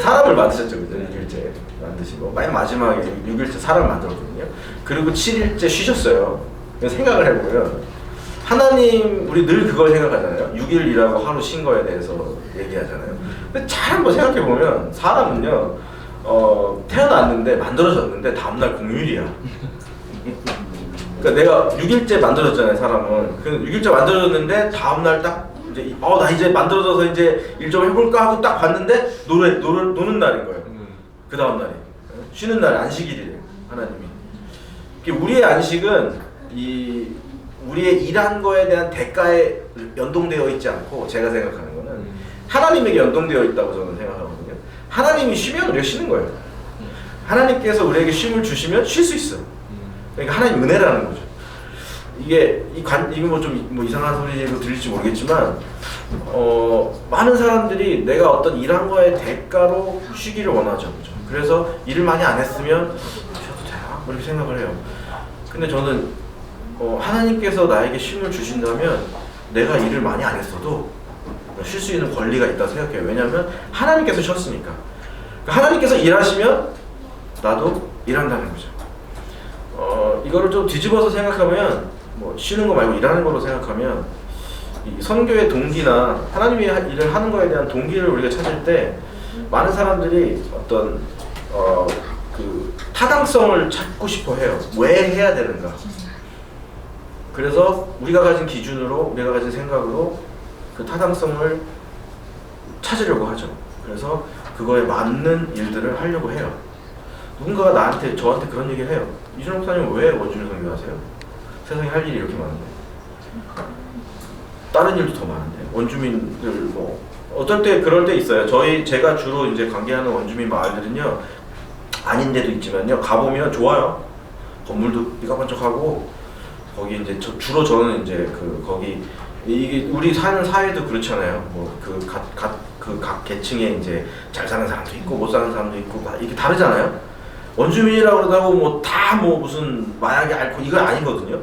Speaker 2: 사람을 만드셨죠, 그죠? 6일째 만드시고 맨 마지막에 6일째 사람을 만들었거든요. 그리고 7일째 쉬셨어요. 생각을 해보면 하나님, 우리 늘 그걸 생각하잖아요. 6일 일하고 하루 쉰 거에 대해서 얘기하잖아요. 근데 잘 한번 생각해보면 사람은요 태어났는데 만들어졌는데 다음날 공휴일이야. 그러니까 내가 6일째 만들어졌잖아요. 사람은 그 6일째 만들어졌는데 다음날 딱 이제 나 이제 만들어져서 이제 일 좀 해볼까 하고 딱 봤는데 노는 날인 거예요. 그 다음 날이 쉬는 날 안식일이래요. 하나님이. 우리의 안식은 우리의 일한 거에 대한 대가에 연동되어 있지 않고 제가 생각하는 거는 하나님에게 연동되어 있다고 저는 생각하거든요. 하나님이 쉬면 우리가 쉬는 거예요. 하나님께서 우리에게 쉼을 주시면 쉴 수 있어. 그러니까 하나님 은혜라는 거죠. 이게 뭐 이상한 소리로 들릴지 모르겠지만 많은 사람들이 내가 어떤 일한 거에 대가로 쉬기를 원하죠. 그렇죠? 그래서 일을 많이 안 했으면 쉬어도 되나? 그렇게 생각을 해요. 근데 저는 하나님께서 나에게 쉼을 주신다면 내가 일을 많이 안 했어도 쉴 수 있는 권리가 있다고 생각해요. 왜냐하면 하나님께서 쉬었으니까. 하나님께서 일하시면 나도 일한다는 거죠. 이거를 좀 뒤집어서 생각하면 뭐 쉬는 거 말고 일하는 거로 생각하면 이 선교의 동기나 하나님이 일을 하는 거에 대한 동기를 우리가 찾을 때 많은 사람들이 어떤 그 타당성을 찾고 싶어 해요. 왜 해야 되는가? 그래서 우리가 가진 기준으로, 우리가 가진 생각으로 그 타당성을 찾으려고 하죠. 그래서 그거에 맞는 일들을 하려고 해요. 누군가가 저한테 그런 얘기를 해요. 이준호 목사님 왜 원주민 선교하세요? 세상에 할 일이 이렇게 많은데 다른 일도 더 많은데 원주민들 어떨 때 그럴 때 있어요. 제가 주로 이제 관계하는 원주민 마을들은요, 아닌 데도 있지만요, 가보면 좋아요. 건물도 삐까번쩍하고, 거기 이제 주로 저는 이제 거기 이게 우리 사는 사회도 그렇잖아요. 뭐 각 계층에 이제 잘 사는 사람도 있고 못 사는 사람도 있고 이게 다르잖아요. 원주민이라고 그러다고 뭐 다 뭐 무슨 마약이 앓고 이건 아니거든요.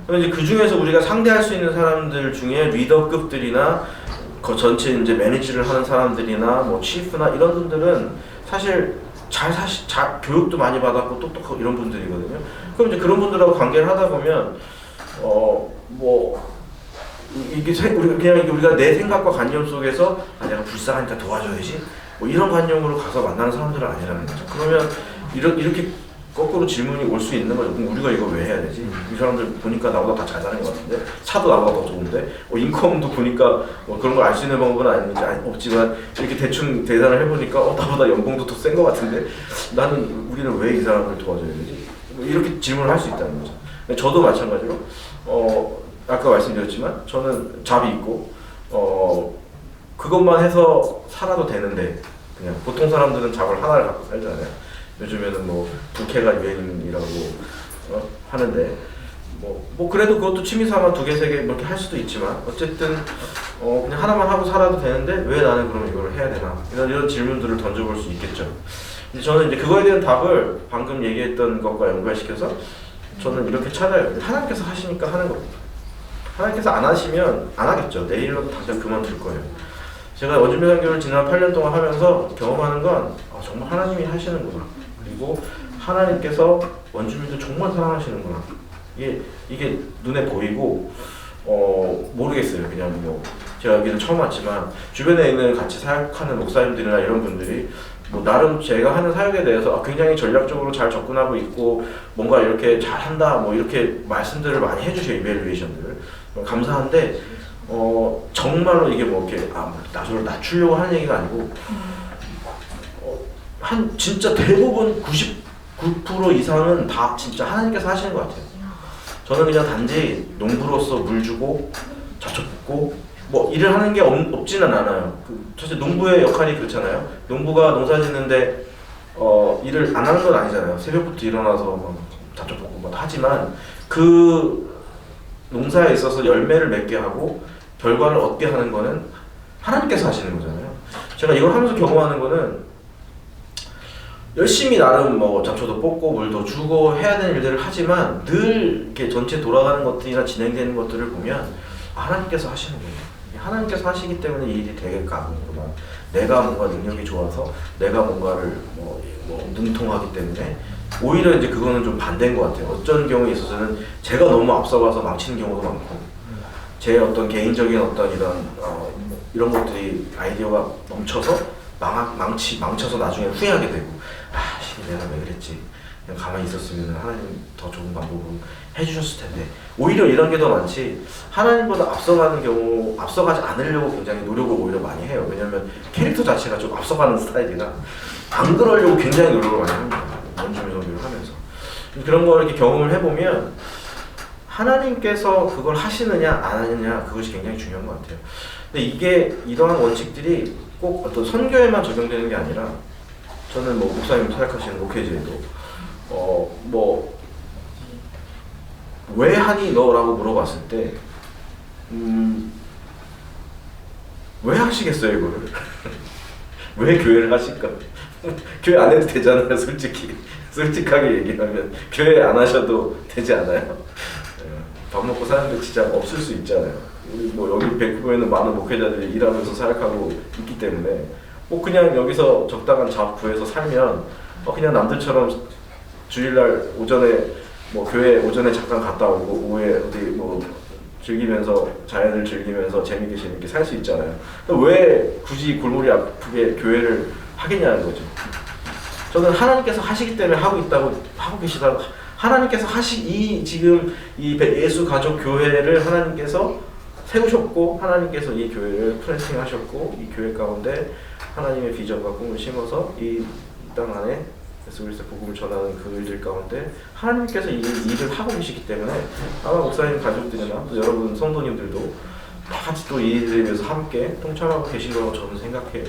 Speaker 2: 그럼 이제 그 중에서 우리가 상대할 수 있는 사람들 중에 리더급들이나 그 전체 이제 매니지를 하는 사람들이나 뭐 치프나 이런 분들은 사실 잘 교육도 많이 받았고 똑똑하고 이런 분들이거든요. 그럼 이제 그런 분들하고 관계를 하다 보면 뭐 이게 우리가 내 생각과 관념 속에서 내가 불쌍하니까 도와줘야지 뭐 이런 관념으로 가서 만나는 사람들은 아니라는 거죠. 그러면 이렇게 거꾸로 질문이 올 수 있는 거죠. 그럼 우리가 이거 왜 해야 되지? 이 사람들 보니까 나보다 다 잘 사는 것 같은데, 차도 나보다 더 좋은데, 인컴도 보니까 그런 걸 알 수 있는 방법은 없지만 이렇게 대충 계산을 해보니까 나보다 연봉도 더 센 것 같은데, 우리는 왜 이 사람을 도와줘야 되지? 이렇게 질문을 할 수 있다는 거죠. 저도 마찬가지로 아까 말씀드렸지만 저는 잡이 있고 그것만 해서 살아도 되는데, 그냥 보통 사람들은 잡을 하나를 갖고 살잖아요. 요즘에는 뭐 부캐가 유행이라고 하는데 뭐 그래도 그것도 취미삼아 2개, 3개 이렇게 할 수도 있지만 어쨌든 그냥 하나만 하고 살아도 되는데 왜 나는 그럼 이걸 해야 되나 이런 질문들을 던져볼 수 있겠죠. 근데 저는 이제 그거에 대한 답을 방금 얘기했던 것과 연관시켜서 저는 이렇게 찾아요. 하나님께서 하시니까 하는 겁니다. 하나님께서 안 하시면 안 하겠죠. 내일로 당장 그만둘 거예요. 제가 원주민 선교를 지난 8년 동안 하면서 경험하는 건 정말 하나님이 하시는구나. 그리고 하나님께서 원주민들 정말 사랑하시는구나. 이게 눈에 보이고 모르겠어요. 그냥 뭐 제가 여기는 처음 왔지만 주변에 있는 같이 사역하는 목사님들이나 이런 분들이 뭐 나름 제가 하는 사역에 대해서 굉장히 전략적으로 잘 접근하고 있고 뭔가 이렇게 잘한다 뭐 이렇게 말씀들을 많이 해주셔요. 이벨리에이션들을 감사한데 정말로 이게 뭐 이렇게 나를 낮추려고 하는 얘기가 아니고 진짜 대부분 99% 이상은 다 진짜 하나님께서 하시는 것 같아요. 저는 그냥 단지 농부로서 물 주고 잡초 붓고 뭐 일을 하는 게 없지는 않아요. 사실 농부의 역할이 그렇잖아요. 농부가 농사 짓는데 일을 안 하는 건 아니잖아요. 새벽부터 일어나서 막 잡초 붓고 뭐 하지만 그 농사에 있어서 열매를 맺게 하고 결과를 얻게 하는 거는 하나님께서 하시는 거잖아요. 제가 이걸 하면서 경험하는 거는 열심히 나름 뭐 잡초도 뽑고 물도 주고 해야 되는 일들을 하지만 늘 이렇게 전체 돌아가는 것들이나 진행되는 것들을 보면 하나님께서 하시는 거예요. 하나님께서 하시기 때문에 이 일이 되겠구나. 내가 뭔가 능력이 좋아서 내가 뭔가를 뭐 능통하기 때문에 오히려 이제 그거는 좀 반대인 것 같아요. 어떤 경우에 있어서는 제가 너무 앞서가서 망치는 경우도 많고 제 어떤 개인적인 어떤 이런 것들이 아이디어가 넘쳐서 망쳐서 나중에 후회하게 되고 내가 왜 그랬지 그냥 가만히 있었으면 하나님 더 좋은 방법으로 해주셨을 텐데 오히려 이런 게 더 많지 하나님보다 앞서가지 않으려고 굉장히 노력을 오히려 많이 해요. 왜냐면 캐릭터 자체가 좀 앞서가는 스타일이라 안 그러려고 굉장히 노력을 많이 합니다. 원주민 선교를 하면서 그런 걸 이렇게 경험을 해보면 하나님께서 그걸 하시느냐 안 하느냐 그것이 굉장히 중요한 것 같아요. 근데 이러한 원칙들이 꼭 어떤 선교에만 적용되는 게 아니라 저는 뭐 목사님 사역하시는 목회지에도 왜 하니 너라고 물어봤을 때 왜 하시겠어요 이거를? 왜 교회를 하실까? 교회 안 해도 되잖아요. 솔직하게 얘기하면 교회 안 하셔도 되지 않아요? 밥 먹고 사는 데 진짜 없을 수 있잖아요. 우리 뭐 여기 밴쿠버에는 많은 목회자들이 일하면서 사역하고 있기 때문에 뭐 그냥 여기서 적당한 잡 구해서 살면 그냥 남들처럼 주일날 오전에 뭐 교회 오전에 잠깐 갔다 오고 오후에 어디 뭐 즐기면서 자연을 즐기면서 재밌게 살 수 있잖아요. 왜 굳이 골머리 아프게 교회를 하겠냐는 거죠. 저는 하나님께서 하시기 때문에 하고 계시다고 하나님께서 지금 이 예수 가족 교회를 하나님께서 세우셨고 하나님께서 이 교회를 플랜팅 하셨고 이 교회 가운데 하나님의 비전과 꿈을 심어서 이 땅 안에 예수 그리스도의 복음을 전하는 그 일들 가운데 하나님께서 이 일을 하고 계시기 때문에 아마 목사님 가족들이나 또 여러분 성도님들도 다 같이 또 이 일을 위해서 함께 동참하고 계신 거라고 저는 생각해요.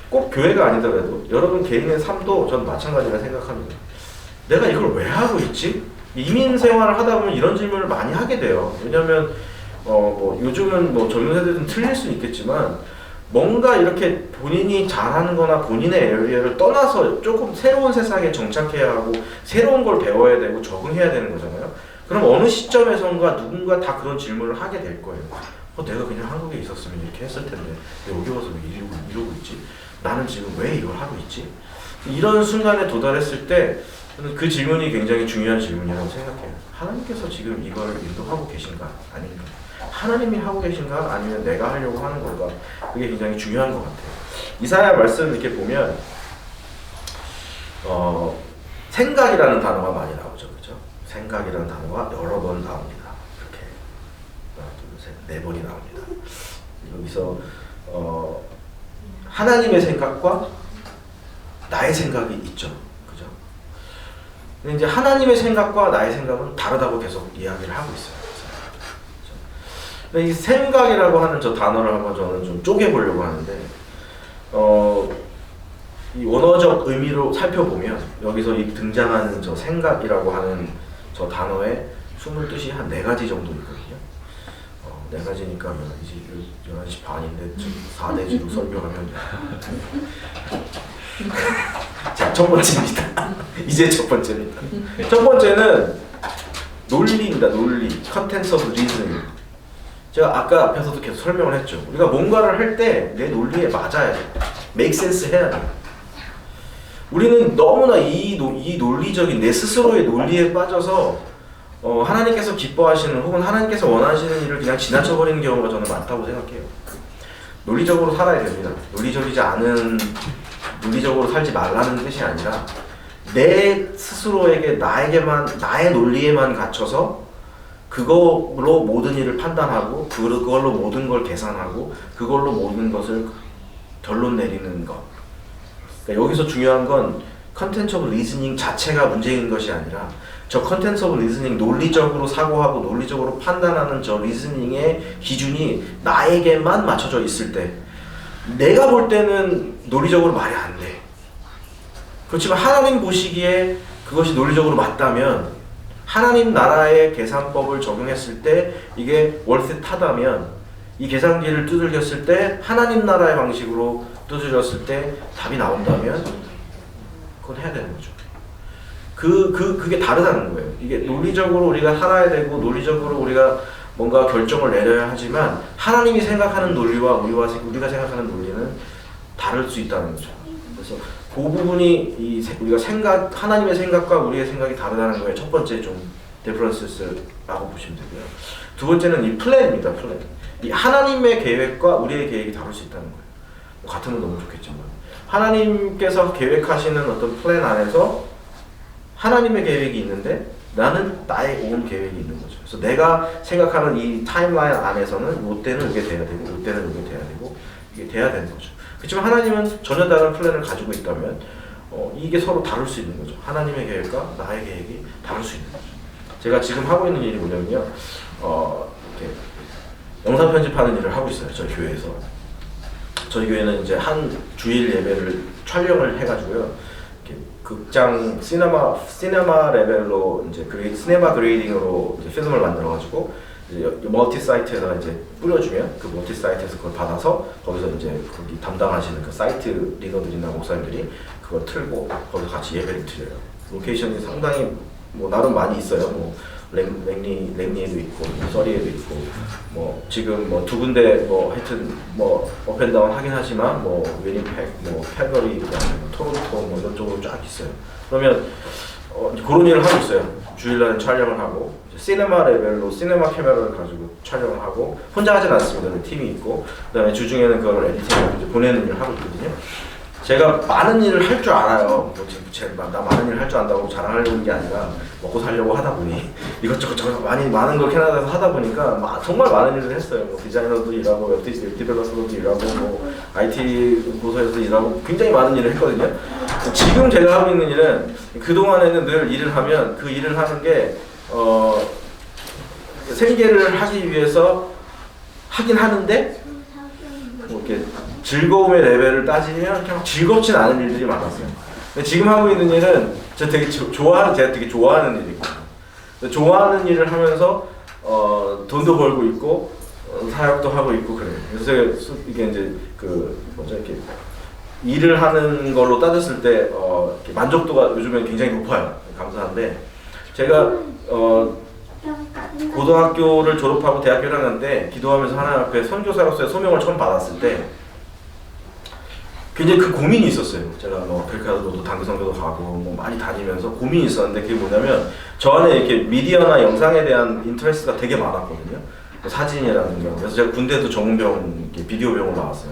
Speaker 2: 꼭 교회가 아니더라도 여러분 개인의 삶도 저는 마찬가지라 생각합니다. 내가 이걸 왜 하고 있지? 이민 생활을 하다 보면 이런 질문을 많이 하게 돼요. 왜냐면 뭐 요즘은 뭐 젊은 세대들은 틀릴 수는 있겠지만 뭔가 이렇게 본인이 잘하는 거나 본인의 에리어를 떠나서 조금 새로운 세상에 정착해야 하고 새로운 걸 배워야 되고 적응해야 되는 거잖아요. 그럼 어느 시점에선가 누군가 다 그런 질문을 하게 될 거예요. 내가 그냥 한국에 있었으면 이렇게 했을 텐데 여기 와서 왜 이러고 있지? 나는 지금 왜 이걸 하고 있지? 이런 순간에 도달했을 때 저는 그 질문이 굉장히 중요한 질문이라고 생각해요. 하나님께서 지금 이걸 인도하고 계신가? 아닌가? 하나님이 하고 계신가? 아니면 내가 하려고 하는 건가? 그게 굉장히 중요한 것 같아요. 이사야 말씀 이렇게 보면 생각이라는 단어가 많이 나오죠. 그죠? 생각이라는 단어가 여러 번 나옵니다. 이렇게 하나, 둘, 셋, 네 번이 나옵니다. 여기서 하나님의 생각과 나의 생각이 있죠. 그죠? 근데 이제 하나님의 생각과 나의 생각은 다르다고 계속 이야기를 하고 있어요. 그죠? 근데 이 생각이라고 하는 저 단어를 한번 저는 좀 쪼개보려고 하는데, 이 원어적 의미로 살펴보면 여기서 이 등장하는 저 생각이라고 하는 저 단어에 숨을 뜻이 한 4가지 정도 있거든요. 4가지니까 이제 11시 반인데 좀 4대지로 설명하면 자, 첫 번째입니다. 이제 첫 번째입니다. 첫 번째는 논리입니다. 논리. Contents of reasoning. 제가 아까 앞에서도 계속 설명을 했죠. 우리가 뭔가를 할 때 내 논리에 맞아야 돼. make sense 해야 돼. 우리는 너무나 이 논리적인 내 스스로의 논리에 빠져서 하나님께서 기뻐하시는 혹은 하나님께서 원하시는 일을 그냥 지나쳐버리는 경우가 저는 많다고 생각해요. 논리적으로 살아야 됩니다. 논리적으로 살지 말라는 뜻이 아니라 내 스스로에게 나의 논리에만 갇혀서 그걸로 모든 일을 판단하고 그걸로 모든 걸 계산하고 그걸로 모든 것을 결론 내리는 것. 그러니까 여기서 중요한 건 컨텐츠 오브 리즈닝 자체가 문제인 것이 아니라 저 컨텐츠 오브 리즈닝, 논리적으로 사고하고 논리적으로 판단하는 저 리즈닝의 기준이 나에게만 맞춰져 있을 때 내가 볼 때는 논리적으로 말이 안 돼. 그렇지만 하나님 보시기에 그것이 논리적으로 맞다면 하나님 나라의 계산법을 적용했을 때 이게 월셋하다면 이 계산기를 두들겼을 때 하나님 나라의 방식으로 두드렸을 때 답이 나온다면 그건 해야 되는 거죠. 그게 다르다는 거예요. 이게 논리적으로 우리가 살아야 되고 논리적으로 우리가 뭔가 결정을 내려야 하지만 하나님이 생각하는 논리와 우리가 생각하는 논리는 다를 수 있다는 거죠. 그래서 그 부분이 우리가 하나님의 생각과 우리의 생각이 다르다는 거에 첫 번째 좀 디퍼런스라고 보시면 되고요. 두 번째는 이 플랜입니다. 플랜. 이 하나님의 계획과 우리의 계획이 다를 수 있다는 거예요. 같으면 너무 좋겠지만 하나님께서 계획하시는 어떤 플랜 안에서 하나님의 계획이 있는데 나는 나의 온 계획이 있는 거죠. 그래서 내가 생각하는 이 타임라인 안에서는 이때는 이게 돼야 되고 이때는 이게 돼야 되고 이게 돼야 되는 거죠. 그렇지만 하나님은 전혀 다른 플랜을 가지고 있다면 이게 서로 다를 수 있는 거죠. 하나님의 계획과 나의 계획이 다를 수 있는 거죠. 제가 지금 하고 있는 일이 뭐냐면요. 이렇게 영상 편집하는 일을 하고 있어요. 저희 교회에서. 저희 교회는 이제 한 주일 예배를 촬영을 해가지고요. 극장 시네마 레벨로 이제 시네마 그레이딩으로 이제 필름을 만들어가지고 이제 멀티 사이트에다가 이제 뿌려주면 그 멀티 사이트에서 그걸 받아서 거기서 이제 거기 담당하시는 그 사이트 리더들이나 목사님들이 그걸 틀고 거기서 같이 예배를 드려요. 로케이션이 상당히 뭐 나름 많이 있어요. 뭐 랭리에도 있고 서리에도 있고 뭐 지금 뭐 2군데 뭐 하여튼 뭐 업앤다운 하긴 하지만 뭐 위니펙 뭐 캘거리 그다음에 뭐 토론토 뭐 이런 쪽으로 쫙 있어요. 그러면 그런 일을 하고 있어요. 주일날 촬영을 하고 시네마 레벨로 시네마 카메라를 가지고 촬영을 하고 혼자 하진 않습니다. 팀이 있고 그다음에 주중에는 그걸 에디팅을 이제 보내는 일을 하고 있거든요. 제가 많은 일을 할 줄 알아요. 나 많은 일을 할 줄 안다고 자랑하려는 게 아니라 먹고 살려고 하다 보니 이것저것 많은 걸 캐나다에서 하다 보니까 정말 많은 일을 했어요. 뭐 디자이너도 일하고 웹 디벨로퍼도 일하고 뭐 IT 부서에서도 일하고 굉장히 많은 일을 했거든요. 지금 제가 하고 있는 일은 그동안에는 늘 일을 하면 그 일을 하는 게 생계를 하기 위해서 하긴 하는데 뭐 이렇게 즐거움의 레벨을 따지면 그냥 즐겁진 않은 일들이 많았어요. 근데 지금 하고 있는 일은 제가 되게 좋아하는 일이고 좋아하는 일을 하면서 돈도 벌고 있고 사역도 하고 있고 그래요. 그래서 이게 이제 이렇게 일을 하는 걸로 따졌을 때 이렇게 만족도가 요즘엔 굉장히 높아요. 감사한데 제가 고등학교를 졸업하고 대학교 1학년 때 기도하면서 하나님 앞에 선교사로서의 소명을 처음 받았을 때 굉장히 그 고민이 있었어요. 제가 아프리카도 단기 선교도 가고 많이 다니면서 고민이 있었는데 그게 뭐냐면 저 안에 이렇게 미디어나 영상에 대한 인터레스트가 되게 많았거든요. 사진이라든가. 그래서 제가 군대도 전문병 비디오 병으로 나왔어요.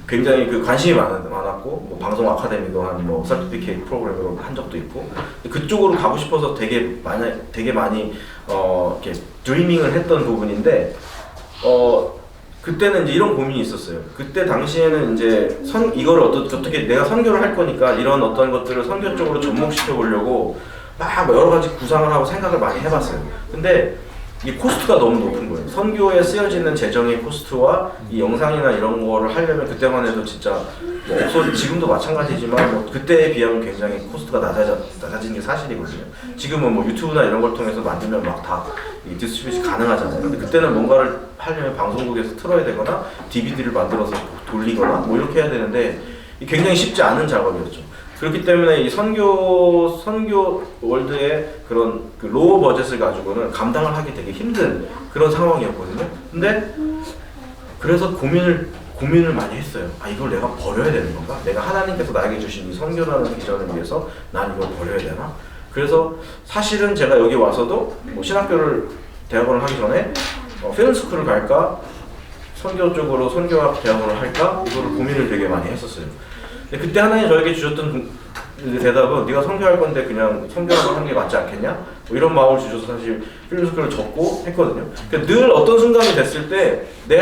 Speaker 2: 굉장히 관심이 많았고 방송 아카데미도 한 서티피케이트 프로그램으로 한 적도 있고 그쪽으로 가고 싶어서 되게 많이 이렇게 드리밍을 했던 부분인데 그때는 이제 이런 고민이 있었어요. 그때 당시에는 이제 이걸 어떻게 내가 선교를 할 거니까 이런 어떤 것들을 선교 쪽으로 접목시켜 보려고 막 여러 가지 구상을 하고 생각을 많이 해봤어요. 근데 이 코스트가 너무 높은 거예요. 선교에 쓰여지는 재정의 코스트와 이 영상이나 이런 거를 하려면 그때만 해도 진짜 지금도 마찬가지지만 그때에 비하면 굉장히 코스트가 낮아진 게 사실이거든요. 지금은 유튜브나 이런 걸 통해서 만들면 막 다 디스트리뷰션 가능하잖아요. 근데 그때는 뭔가를 하려면 방송국에서 틀어야 되거나 DVD를 만들어서 돌리거나 이렇게 해야 되는데 굉장히 쉽지 않은 작업이었죠. 그렇기 때문에 이 선교 월드의 그런 로우 버젯을 가지고는 감당을 하기 되게 힘든 그런 상황이었거든요. 근데 그래서 고민을 많이 했어요. 이걸 내가 버려야 되는 건가? 내가 하나님께서 나에게 주신 이 선교라는 비전을 위해서 난 이걸 버려야 되나? 그래서 사실은 제가 여기 와서도 대학원을 하기 전에 필름스쿨을 갈까? 선교 쪽으로 선교학 대학원을 할까? 이거를 고민을 되게 많이 했었어요. 근데 그때 하나님 저에게 주셨던 대답은 네가 선교할 건데 그냥 선교학을 하는 게 맞지 않겠냐? 이런 마음을 주셔서 사실 필름스쿨을 접고 했거든요. 그러니까 늘 어떤 순간이 됐을 때 내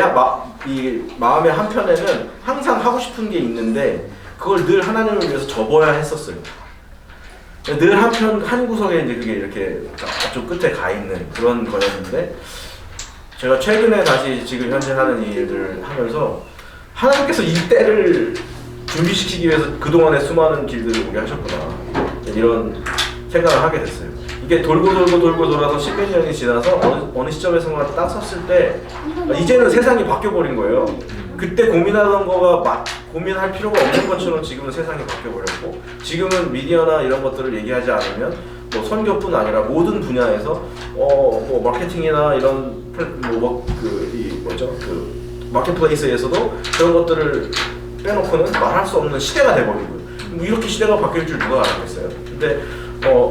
Speaker 2: 마음의 한편에는 항상 하고 싶은 게 있는데 그걸 늘 하나님을 위해서 접어야 했었어요. 늘 한 구석에 이제 그게 이렇게 좀 끝에 가 있는 그런 거였는데 제가 최근에 다시 지금 현재 하는 일을 하면서 하나님께서 이 때를 준비시키기 위해서 그동안의 수많은 길들을 오게 하셨구나 이런 생각을 하게 됐어요. 이게 돌고 돌아서 10몇 년이 지나서 어느 시점에선가 딱 섰을 때 이제는 세상이 바뀌어버린 거예요. 그때 고민하던 거가 고민할 필요가 없는 것처럼 지금은 세상이 바뀌어버렸고 마케팅은 미디어나 이런 것들을 얘기하지 않으면 뭐 선교뿐 아니라 모든 분야에서 뭐 마케팅이나 이런 마켓플레이스에서도 그런 것들을 빼놓고는 말할 수 없는 시대가 돼버리고 뭐 이렇게 시대가 바뀔 줄 누가 알았겠어요. 근데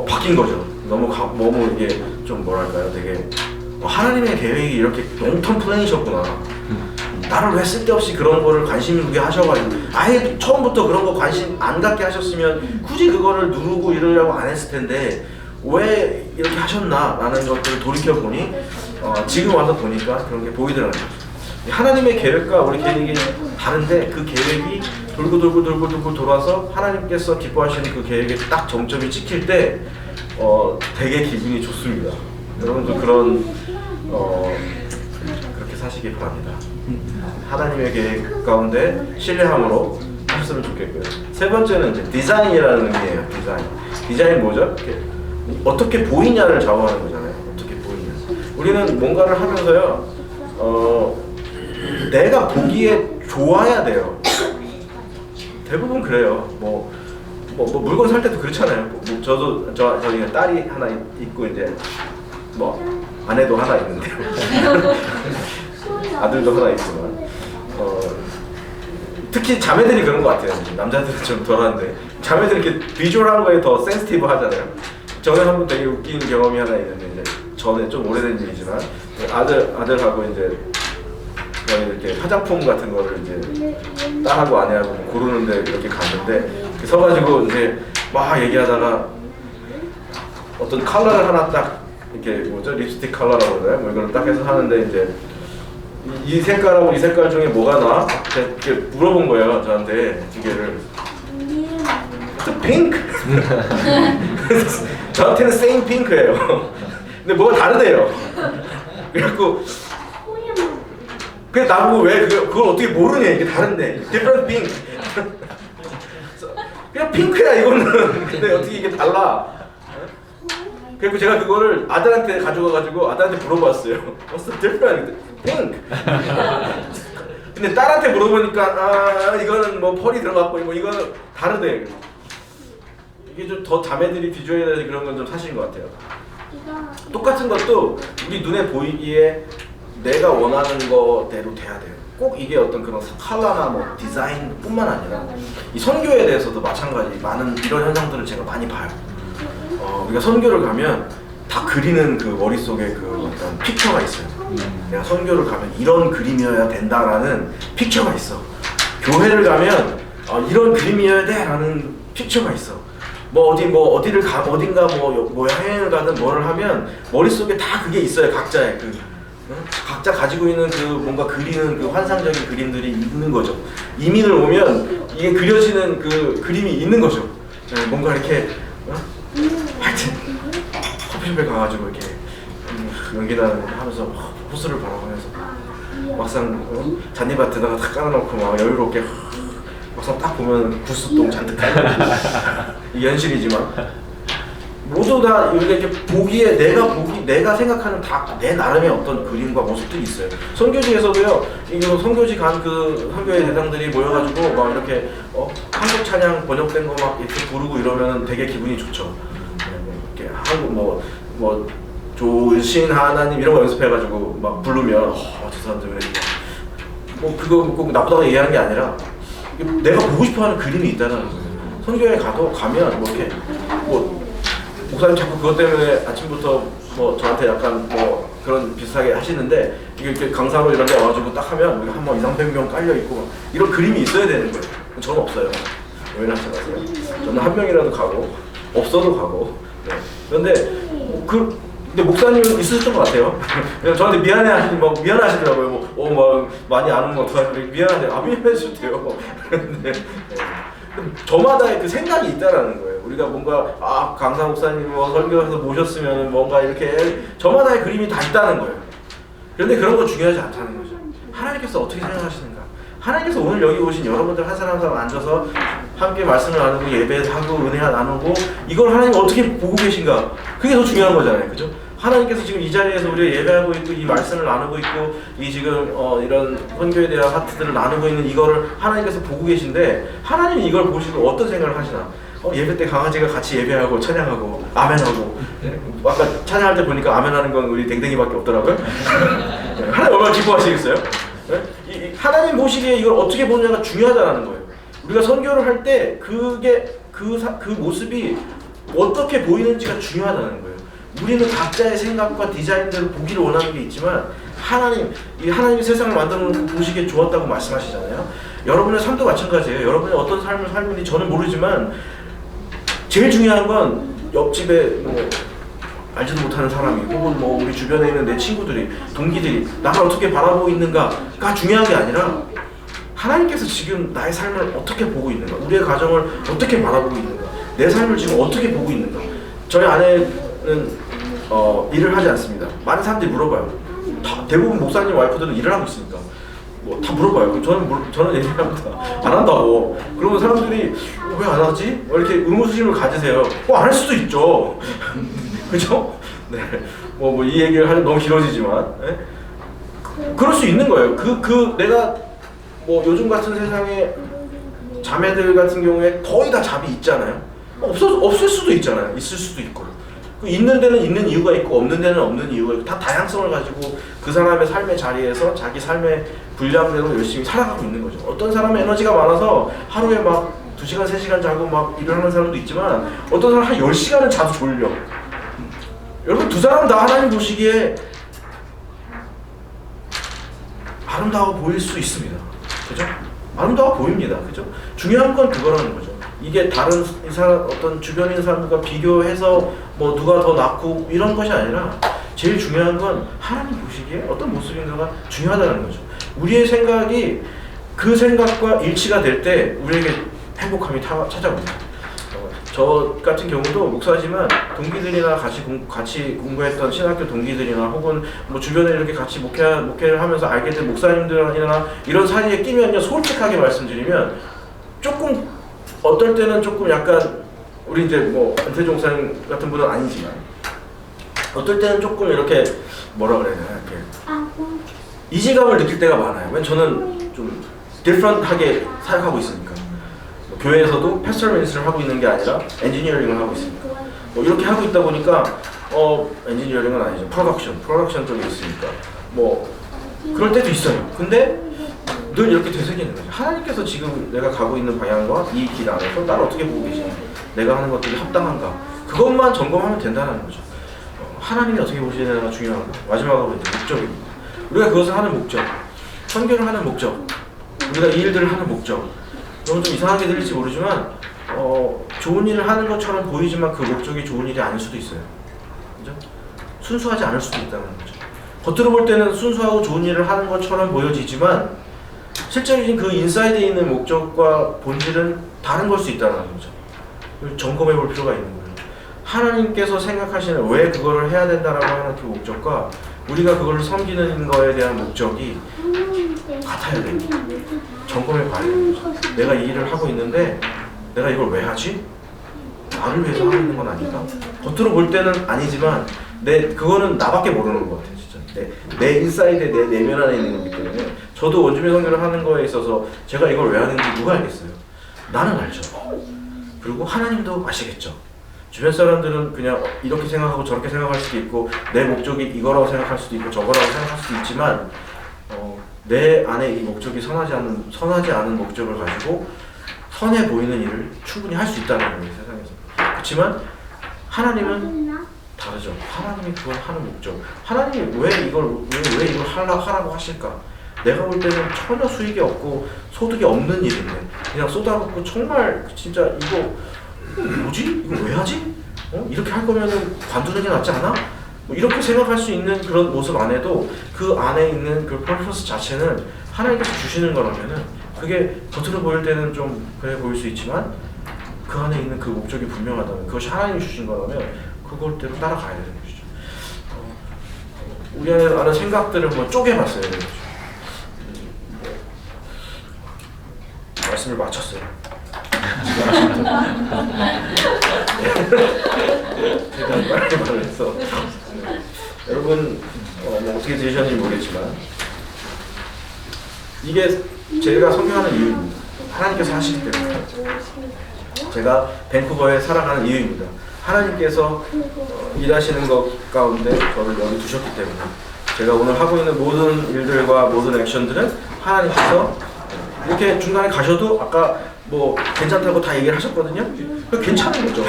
Speaker 2: 바뀐 거죠. 너무 이게 좀 뭐랄까요, 되게 하나님의 계획이 이렇게 롱텀 플랜이셨구나. 나를 왜 쓸데없이 그런 거를 관심 있게 하셔가지고 아예 처음부터 그런 거 관심 안 갖게 하셨으면 굳이 그거를 누르고 이러려고 안 했을 텐데 왜 이렇게 하셨나 라는 것들을 돌이켜보니 지금 와서 보니까 그런 게 보이더라고요. 하나님의 계획과 우리 계획이 다른데 그 계획이 돌고 돌아서 하나님께서 기뻐하시는 그 계획에 딱 정점이 찍힐 때 되게 기분이 좋습니다. 여러분도 그렇게 사시길 바랍니다. 하나님의 계획 가운데 신뢰함으로 하셨으면 좋겠고요. 세 번째는 이제 디자인이라는 의미예요. 디자인 뭐죠? 어떻게 보이냐를 작업하는 거잖아요. 어떻게 보이냐. 우리는 뭔가를 하면서요, 내가 보기에 좋아야 돼요. 대부분 그래요. 뭐 물건 살 때도 그렇잖아요. 저희 딸이 하나 있고 이제 아내도 하나 있는데요. 아들도 하나 있지만 특히 자매들이 그런 것 같아요. 남자들은 좀 덜한데 자매들이 이렇게 비주얼한 거에 더 센시티브 하잖아요. 저는 한번 되게 웃긴 경험이 하나 있는데 이제 전에 좀 오래된 일이지만 아들하고 이제 이렇게 화장품 같은 거를 이제 딸하고 아내하고 고르는데 이렇게 갔는데 서가지고 이제 막 얘기하다가 어떤 컬러를 하나 딱 이렇게 립스틱 컬러라고 그러나요? 뭐 이걸 딱 해서 하는데 이제 이 색깔하고 이 색깔 중에 뭐가 나? 이렇게 물어본 거예요, 저한테 두 개를. 핑크? 저한테는 세임 핑크예요. 근데 뭐가 다르대요. 그래갖고 근데 나보고 왜 그걸 어떻게 모르냐, 이게 다른데. different pink. 그냥 핑크야 이거는. 근데 어떻게 이게 달라? 그리고 제가 그거를 아들한테 가져가가지고 아들한테 물어봤어요. What's the difference? Pink. 근데 딸한테 물어보니까 이거는 뭐 펄이 들어갔고 뭐 이거는 다르대. 이게 좀 더 자매들이 비주얼에 대해서 그런 건 좀 사실인 것 같아요. 똑같은 것도 우리 눈에 보이기에 내가 원하는 거대로 돼야 돼요. 꼭 이게 어떤 그런 컬러나 뭐 디자인뿐만 아니라 이 선교에 대해서도 마찬가지 많은 이런 현상들을 제가 많이 봐요. 우리가 선교를 가면 다 그리는 그 머릿속에 그 어떤 픽처가 있어요. 내가 선교를 가면 이런 그림이어야 된다라는 픽처가 있어. 교회를 가면 이런 그림이어야 돼라는 픽처가 있어. 어디를 어딘가 뭐 여행을 가든 뭐를 하면 머릿속에 다 그게 있어요. 각자의 각자 가지고 있는 그 뭔가 그리는 그 환상적인 그림들이 있는 거죠. 이민을 오면 이게 그려지는 그 그림이 있는 거죠. 뭔가 이렇게 하여튼 커피숍에 가가지고 이렇게 연기나는 하면서 호수를 바라보면서 막상 잔디밭에다가 다 깔아놓고 막 여유롭게 막상 딱 보면 구스똥 잔뜩 깔려있고 이게 현실이지만 모두 다 이렇게 보기에 내가 생각하는 다 내 나름의 어떤 그림과 모습들이 있어요. 선교지에서도요. 이거 선교지 간 그 선교의 대상들이 모여가지고 막 이렇게 한국 찬양 번역된 거 막 이렇게 부르고 이러면은 되게 기분이 좋죠. 이렇게 한국 뭐 좋으신 하나님 이런 거 연습해가지고 막 부르면 저 사람들 뭐 그거 꼭 나쁘다고 얘기하는 게 아니라 내가 보고 싶어하는 그림이 있다는 거예요. 선교에 가면 뭐 이렇게 목사님 자꾸 그것 때문에 아침부터 뭐 저한테 약간 뭐 그런 비슷하게 하시는데 이렇게 강사로 이런 데 와가지고 딱 하면 우리가 한 200~300명 깔려 있고 이런 그림이 있어야 되는 거예요. 저는 없어요. 왜 하지 마세요. 저는 한 명이라도 가고 없어도 가고. 네. 그런데 근데 목사님은 있으셨던 것 같아요. 저한테 미안하시더라고요. 뭐 많이 안 오면 어떡하지? 미안하네요. 미안해주셔도 돼요. 근데 저마다의 그 생각이 있다라는 거예요. 우리가 뭔가 강사 목사님 설교해서 모셨으면 뭔가 이렇게 저마다의 그림이 다 있다는 거예요. 그런데 그런 거 중요하지 않다는 거죠. 하나님께서 어떻게 생각하시는가? 하나님께서 오늘 여기 오신 여러분들 한 사람 한 사람 앉아서 함께 말씀을 나누고 예배하고 은혜 나누고 이걸 하나님 어떻게 보고 계신가? 그게 더 중요한 거잖아요. 그죠? 하나님께서 지금 이 자리에서 우리가 예배하고 있고 이 말씀을 나누고 있고 이 지금 이런 선교에 대한 하트들을 나누고 있는 이거를 하나님께서 보고 계신데 하나님이 이걸 보시고 어떤 생각을 하시나? 예배 때 강아지가 같이 예배하고 찬양하고 아멘하고 아까 찬양할 때 보니까 아멘하는 건 우리 댕댕이밖에 없더라고요. 하나님 얼마나 기뻐하시겠어요? 하나님 보시기에 이걸 어떻게 보느냐가 중요하다는 거예요. 우리가 선교를 할 때 그게 그 모습이 어떻게 보이는지가 중요하다는 거예요. 우리는 각자의 생각과 디자인대로 보기를 원하는 게 있지만 하나님이 세상을 만들어 놓고 보시기에 좋았다고 말씀하시잖아요. 여러분의 삶도 마찬가지예요. 여러분이 어떤 삶을 살는지 저는 모르지만 제일 중요한 건 옆집에 알지도 못하는 사람이 혹은 우리 주변에 있는 내 친구들이 동기들이 나를 어떻게 바라보고 있는가가 중요한 게 아니라 하나님께서 지금 나의 삶을 어떻게 보고 있는가, 우리의 가정을 어떻게 바라보고 있는가, 내 삶을 지금 어떻게 보고 있는가. 저희 아내는 일을 하지 않습니다. 많은 사람들이 물어봐요. 대부분 목사님 와이프들은 일을 하고 있으니까 다 물어봐요. 저는 얘기합니다. 안 한다고. 그러면 사람들이 왜 안 하지? 이렇게 의무수심을 가지세요. 안 할 수도 있죠. 그죠? 네. 이 얘기를 하면 너무 길어지지만, 네? 그럴 수 있는 거예요. 내가 요즘 같은 세상에 자매들 같은 경우에 거의 다 잡이 있잖아요. 없을 수도 있잖아요. 있을 수도 있고. 있는 데는 있는 이유가 있고 없는 데는 없는 이유가 있고 다 다양성을 가지고 그 사람의 삶의 자리에서 자기 삶의 분량대로 열심히 살아가고 있는 거죠. 어떤 사람은 에너지가 많아서 하루에 막 2시간, 3시간 자고 막 일을 하는 사람도 있지만 어떤 사람은 한 10시간은 자도 졸려. 여러분 두 사람 다 하나님 보시기에 아름다워 보일 수 있습니다. 그죠? 아름다워 보입니다. 그죠? 중요한 건 그거라는 거죠. 이게 다른 어떤 주변에 있는 사람들과 비교해서 누가 더 낫고 이런 것이 아니라 제일 중요한 건 하나님 보시기에 어떤 모습인가가 중요하다는 거죠. 우리의 생각이 그 생각과 일치가 될 때 우리에게 행복함이 찾아옵니다. 저 같은 경우도 목사지만 동기들이나 같이 공부했던 신학교 동기들이나 혹은 뭐 주변에 이렇게 같이 목회를 하면서 알게 된 목사님들이나 이런 사이에 끼면요, 솔직하게 말씀드리면 조금 어떨 때는 조금 약간 우리 이제 뭐 안태종 목사님 같은 분은 아니지만 어떨 때는 조금 이렇게 뭐라 그래야 되나 이렇게 이질감을 느낄 때가 많아요. 왜냐면 저는 좀 디퍼런트하게 사역하고 있으니까. 교회에서도 패스토럴 미니스트를 하고 있는 게 아니라 엔지니어링을 하고 있습니다. 뭐 이렇게 하고 있다 보니까 엔지니어링은 아니죠. 프로덕션 쪽에 있으니까 뭐 그럴 때도 있어요. 근데 늘 이렇게 되새기는 거죠. 하나님께서 지금 내가 가고 있는 방향과 이 길 안에서 나를 어떻게 보고 계시냐, 내가 하는 것들이 합당한가, 그것만 점검하면 된다는 거죠. 하나님이 어떻게 보시느냐가 중요한 거. 마지막으로 이제 목적입니다. 우리가 그것을 하는 목적, 선교를 하는 목적, 우리가 이 일들을 하는 목적. 너무 좀 이상하게 들릴지 모르지만 좋은 일을 하는 것처럼 보이지만 그 목적이 좋은 일이 아닐 수도 있어요. 그죠? 순수하지 않을 수도 있다는 거죠. 겉으로 볼 때는 순수하고 좋은 일을 하는 것처럼 보여지지만 실제로 그 인사이드에 있는 목적과 본질은 다른 걸 수 있다는 거죠. 점검해 볼 필요가 있는 거예요. 하나님께서 생각하시는 왜 그거를 해야 된다라고 하는 그 목적과 우리가 그걸 섬기는 거에 대한 목적이 같아야 돼요. 점검해 봐야 되는 거죠. 내가 이 일을 하고 있는데 내가 이걸 왜 하지? 나를 위해서 하고 있는 건 아닌가? 겉으로 볼 때는 아니지만 그거는 나밖에 모르는 것 같아요. 진짜 내 인사이드에 내 내면 안에 있는 거기 때문에 저도 원주민 선교를 하는 거에 있어서 제가 이걸 왜 하는지 누가 알겠어요? 나는 알죠. 그리고 하나님도 아시겠죠. 주변 사람들은 그냥 이렇게 생각하고 저렇게 생각할 수도 있고 내 목적이 이거라고 생각할 수도 있고 저거라고 생각할 수도 있지만 내 안에 이 목적이 선하지 않은 목적을 가지고 선해 보이는 일을 충분히 할 수 있다는 거예요, 세상에서. 그렇지만 하나님은 다르죠. 하나님이 그걸 하는 목적, 하나님이 왜 이걸 하라고 하실까? 내가 볼 때는 전혀 수익이 없고 소득이 없는 일인데 그냥 쏟아붓고 정말 진짜 이거 뭐지? 이거 왜 하지? 이렇게 할 거면은 관두는 게 낫지 않아? 뭐 이렇게 생각할 수 있는 그런 모습 안에도 그 안에 있는 그 퍼포먼스 자체는 하나님께서 주시는 거라면은 그게 겉으로 보일 때는 좀 그래 보일 수 있지만 그 안에 있는 그 목적이 분명하다면 그것이 하나님이 주신 거라면 그걸대로 따라가야 되는 것이죠. 우리 안에 생각들을 뭐 쪼개봤어야 되는 거죠. 말씀을 마쳤어요. 제가 빨리 말해서 여러분 뭐 어떻게 들으셨는지 모르겠지만 이게 제가 설교하는 이유입니다. 하나님께서 하시기 때문에 제가 밴쿠버에 살아가는 이유입니다. 하나님께서 일하시는 것 가운데 저를 여기 두셨기 때문에 제가 오늘 하고 있는 모든 일들과 모든 액션들은 하나님께서 이렇게 중간에 가셔도 아까 뭐 괜찮다고 다 얘기를 하셨거든요. 괜찮은 거죠.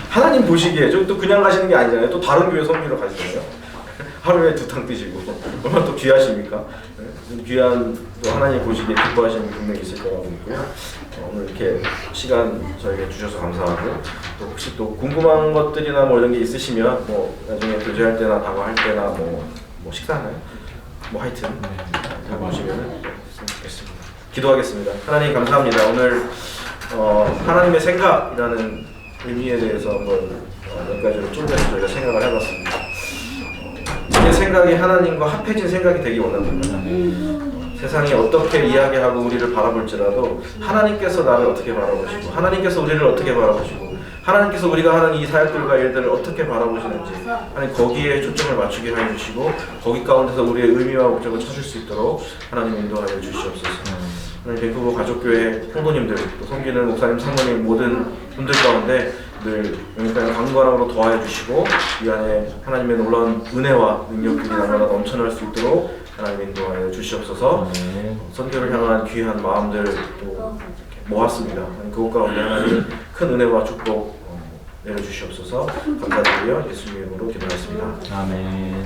Speaker 2: 하나님 보시기에 또 그냥 가시는 게 아니잖아요. 또 다른 교회 섬기러 가시잖아요. 하루에 2탕 드시고 얼마나 또 귀하십니까? 귀한 또 하나님 보시기에 기뻐하시는 분명히 있을 거라고 믿고요. 오늘 이렇게 시간 저에게 주셔서 감사하고 또 혹시 또 궁금한 것들이나 뭐 이런 게 있으시면 뭐 나중에 교제할 때나 다과할 때나 뭐 식사하나요? 뭐 하여튼 다 보시면 좋겠습니다. 기도하겠습니다. 하나님 감사합니다. 오늘 하나님의 생각이라는 의미에 대해서 한번 몇 가지로 쪼개서 저희가 생각을 해봤습니다. 제 생각이 하나님과 합해진 생각이 되기 원합니다. 세상이 어떻게 이야기하고 우리를 바라볼지라도 하나님께서 나를 어떻게 바라보시고 하나님께서 우리를 어떻게 바라보시고 하나님께서 우리가 하는 이 사역들과 일들을 어떻게 바라보시는지 하나님 거기에 초점을 맞추게 해주시고 거기 가운데서 우리의 의미와 목적을 찾을 수 있도록 하나님 인도하여 주시옵소서. 하나님 밴쿠버 가족교회 성도님들 또 섬기는 목사님 사모님 모든 분들 가운데 늘 영육간의 강건함으로 더하여 주시고 이 안에 하나님의 놀라운 은혜와 능력들이 날마다 넘쳐날 수 있도록 하나님 인도하여 주시옵소서. 선교를 향한 귀한 마음들 또 모았습니다. 그것 가운데 하나님 큰 은혜와 축복 내려주시옵소서. 감사드리며 예수님 이름으로 기도했습니다.
Speaker 1: 아멘.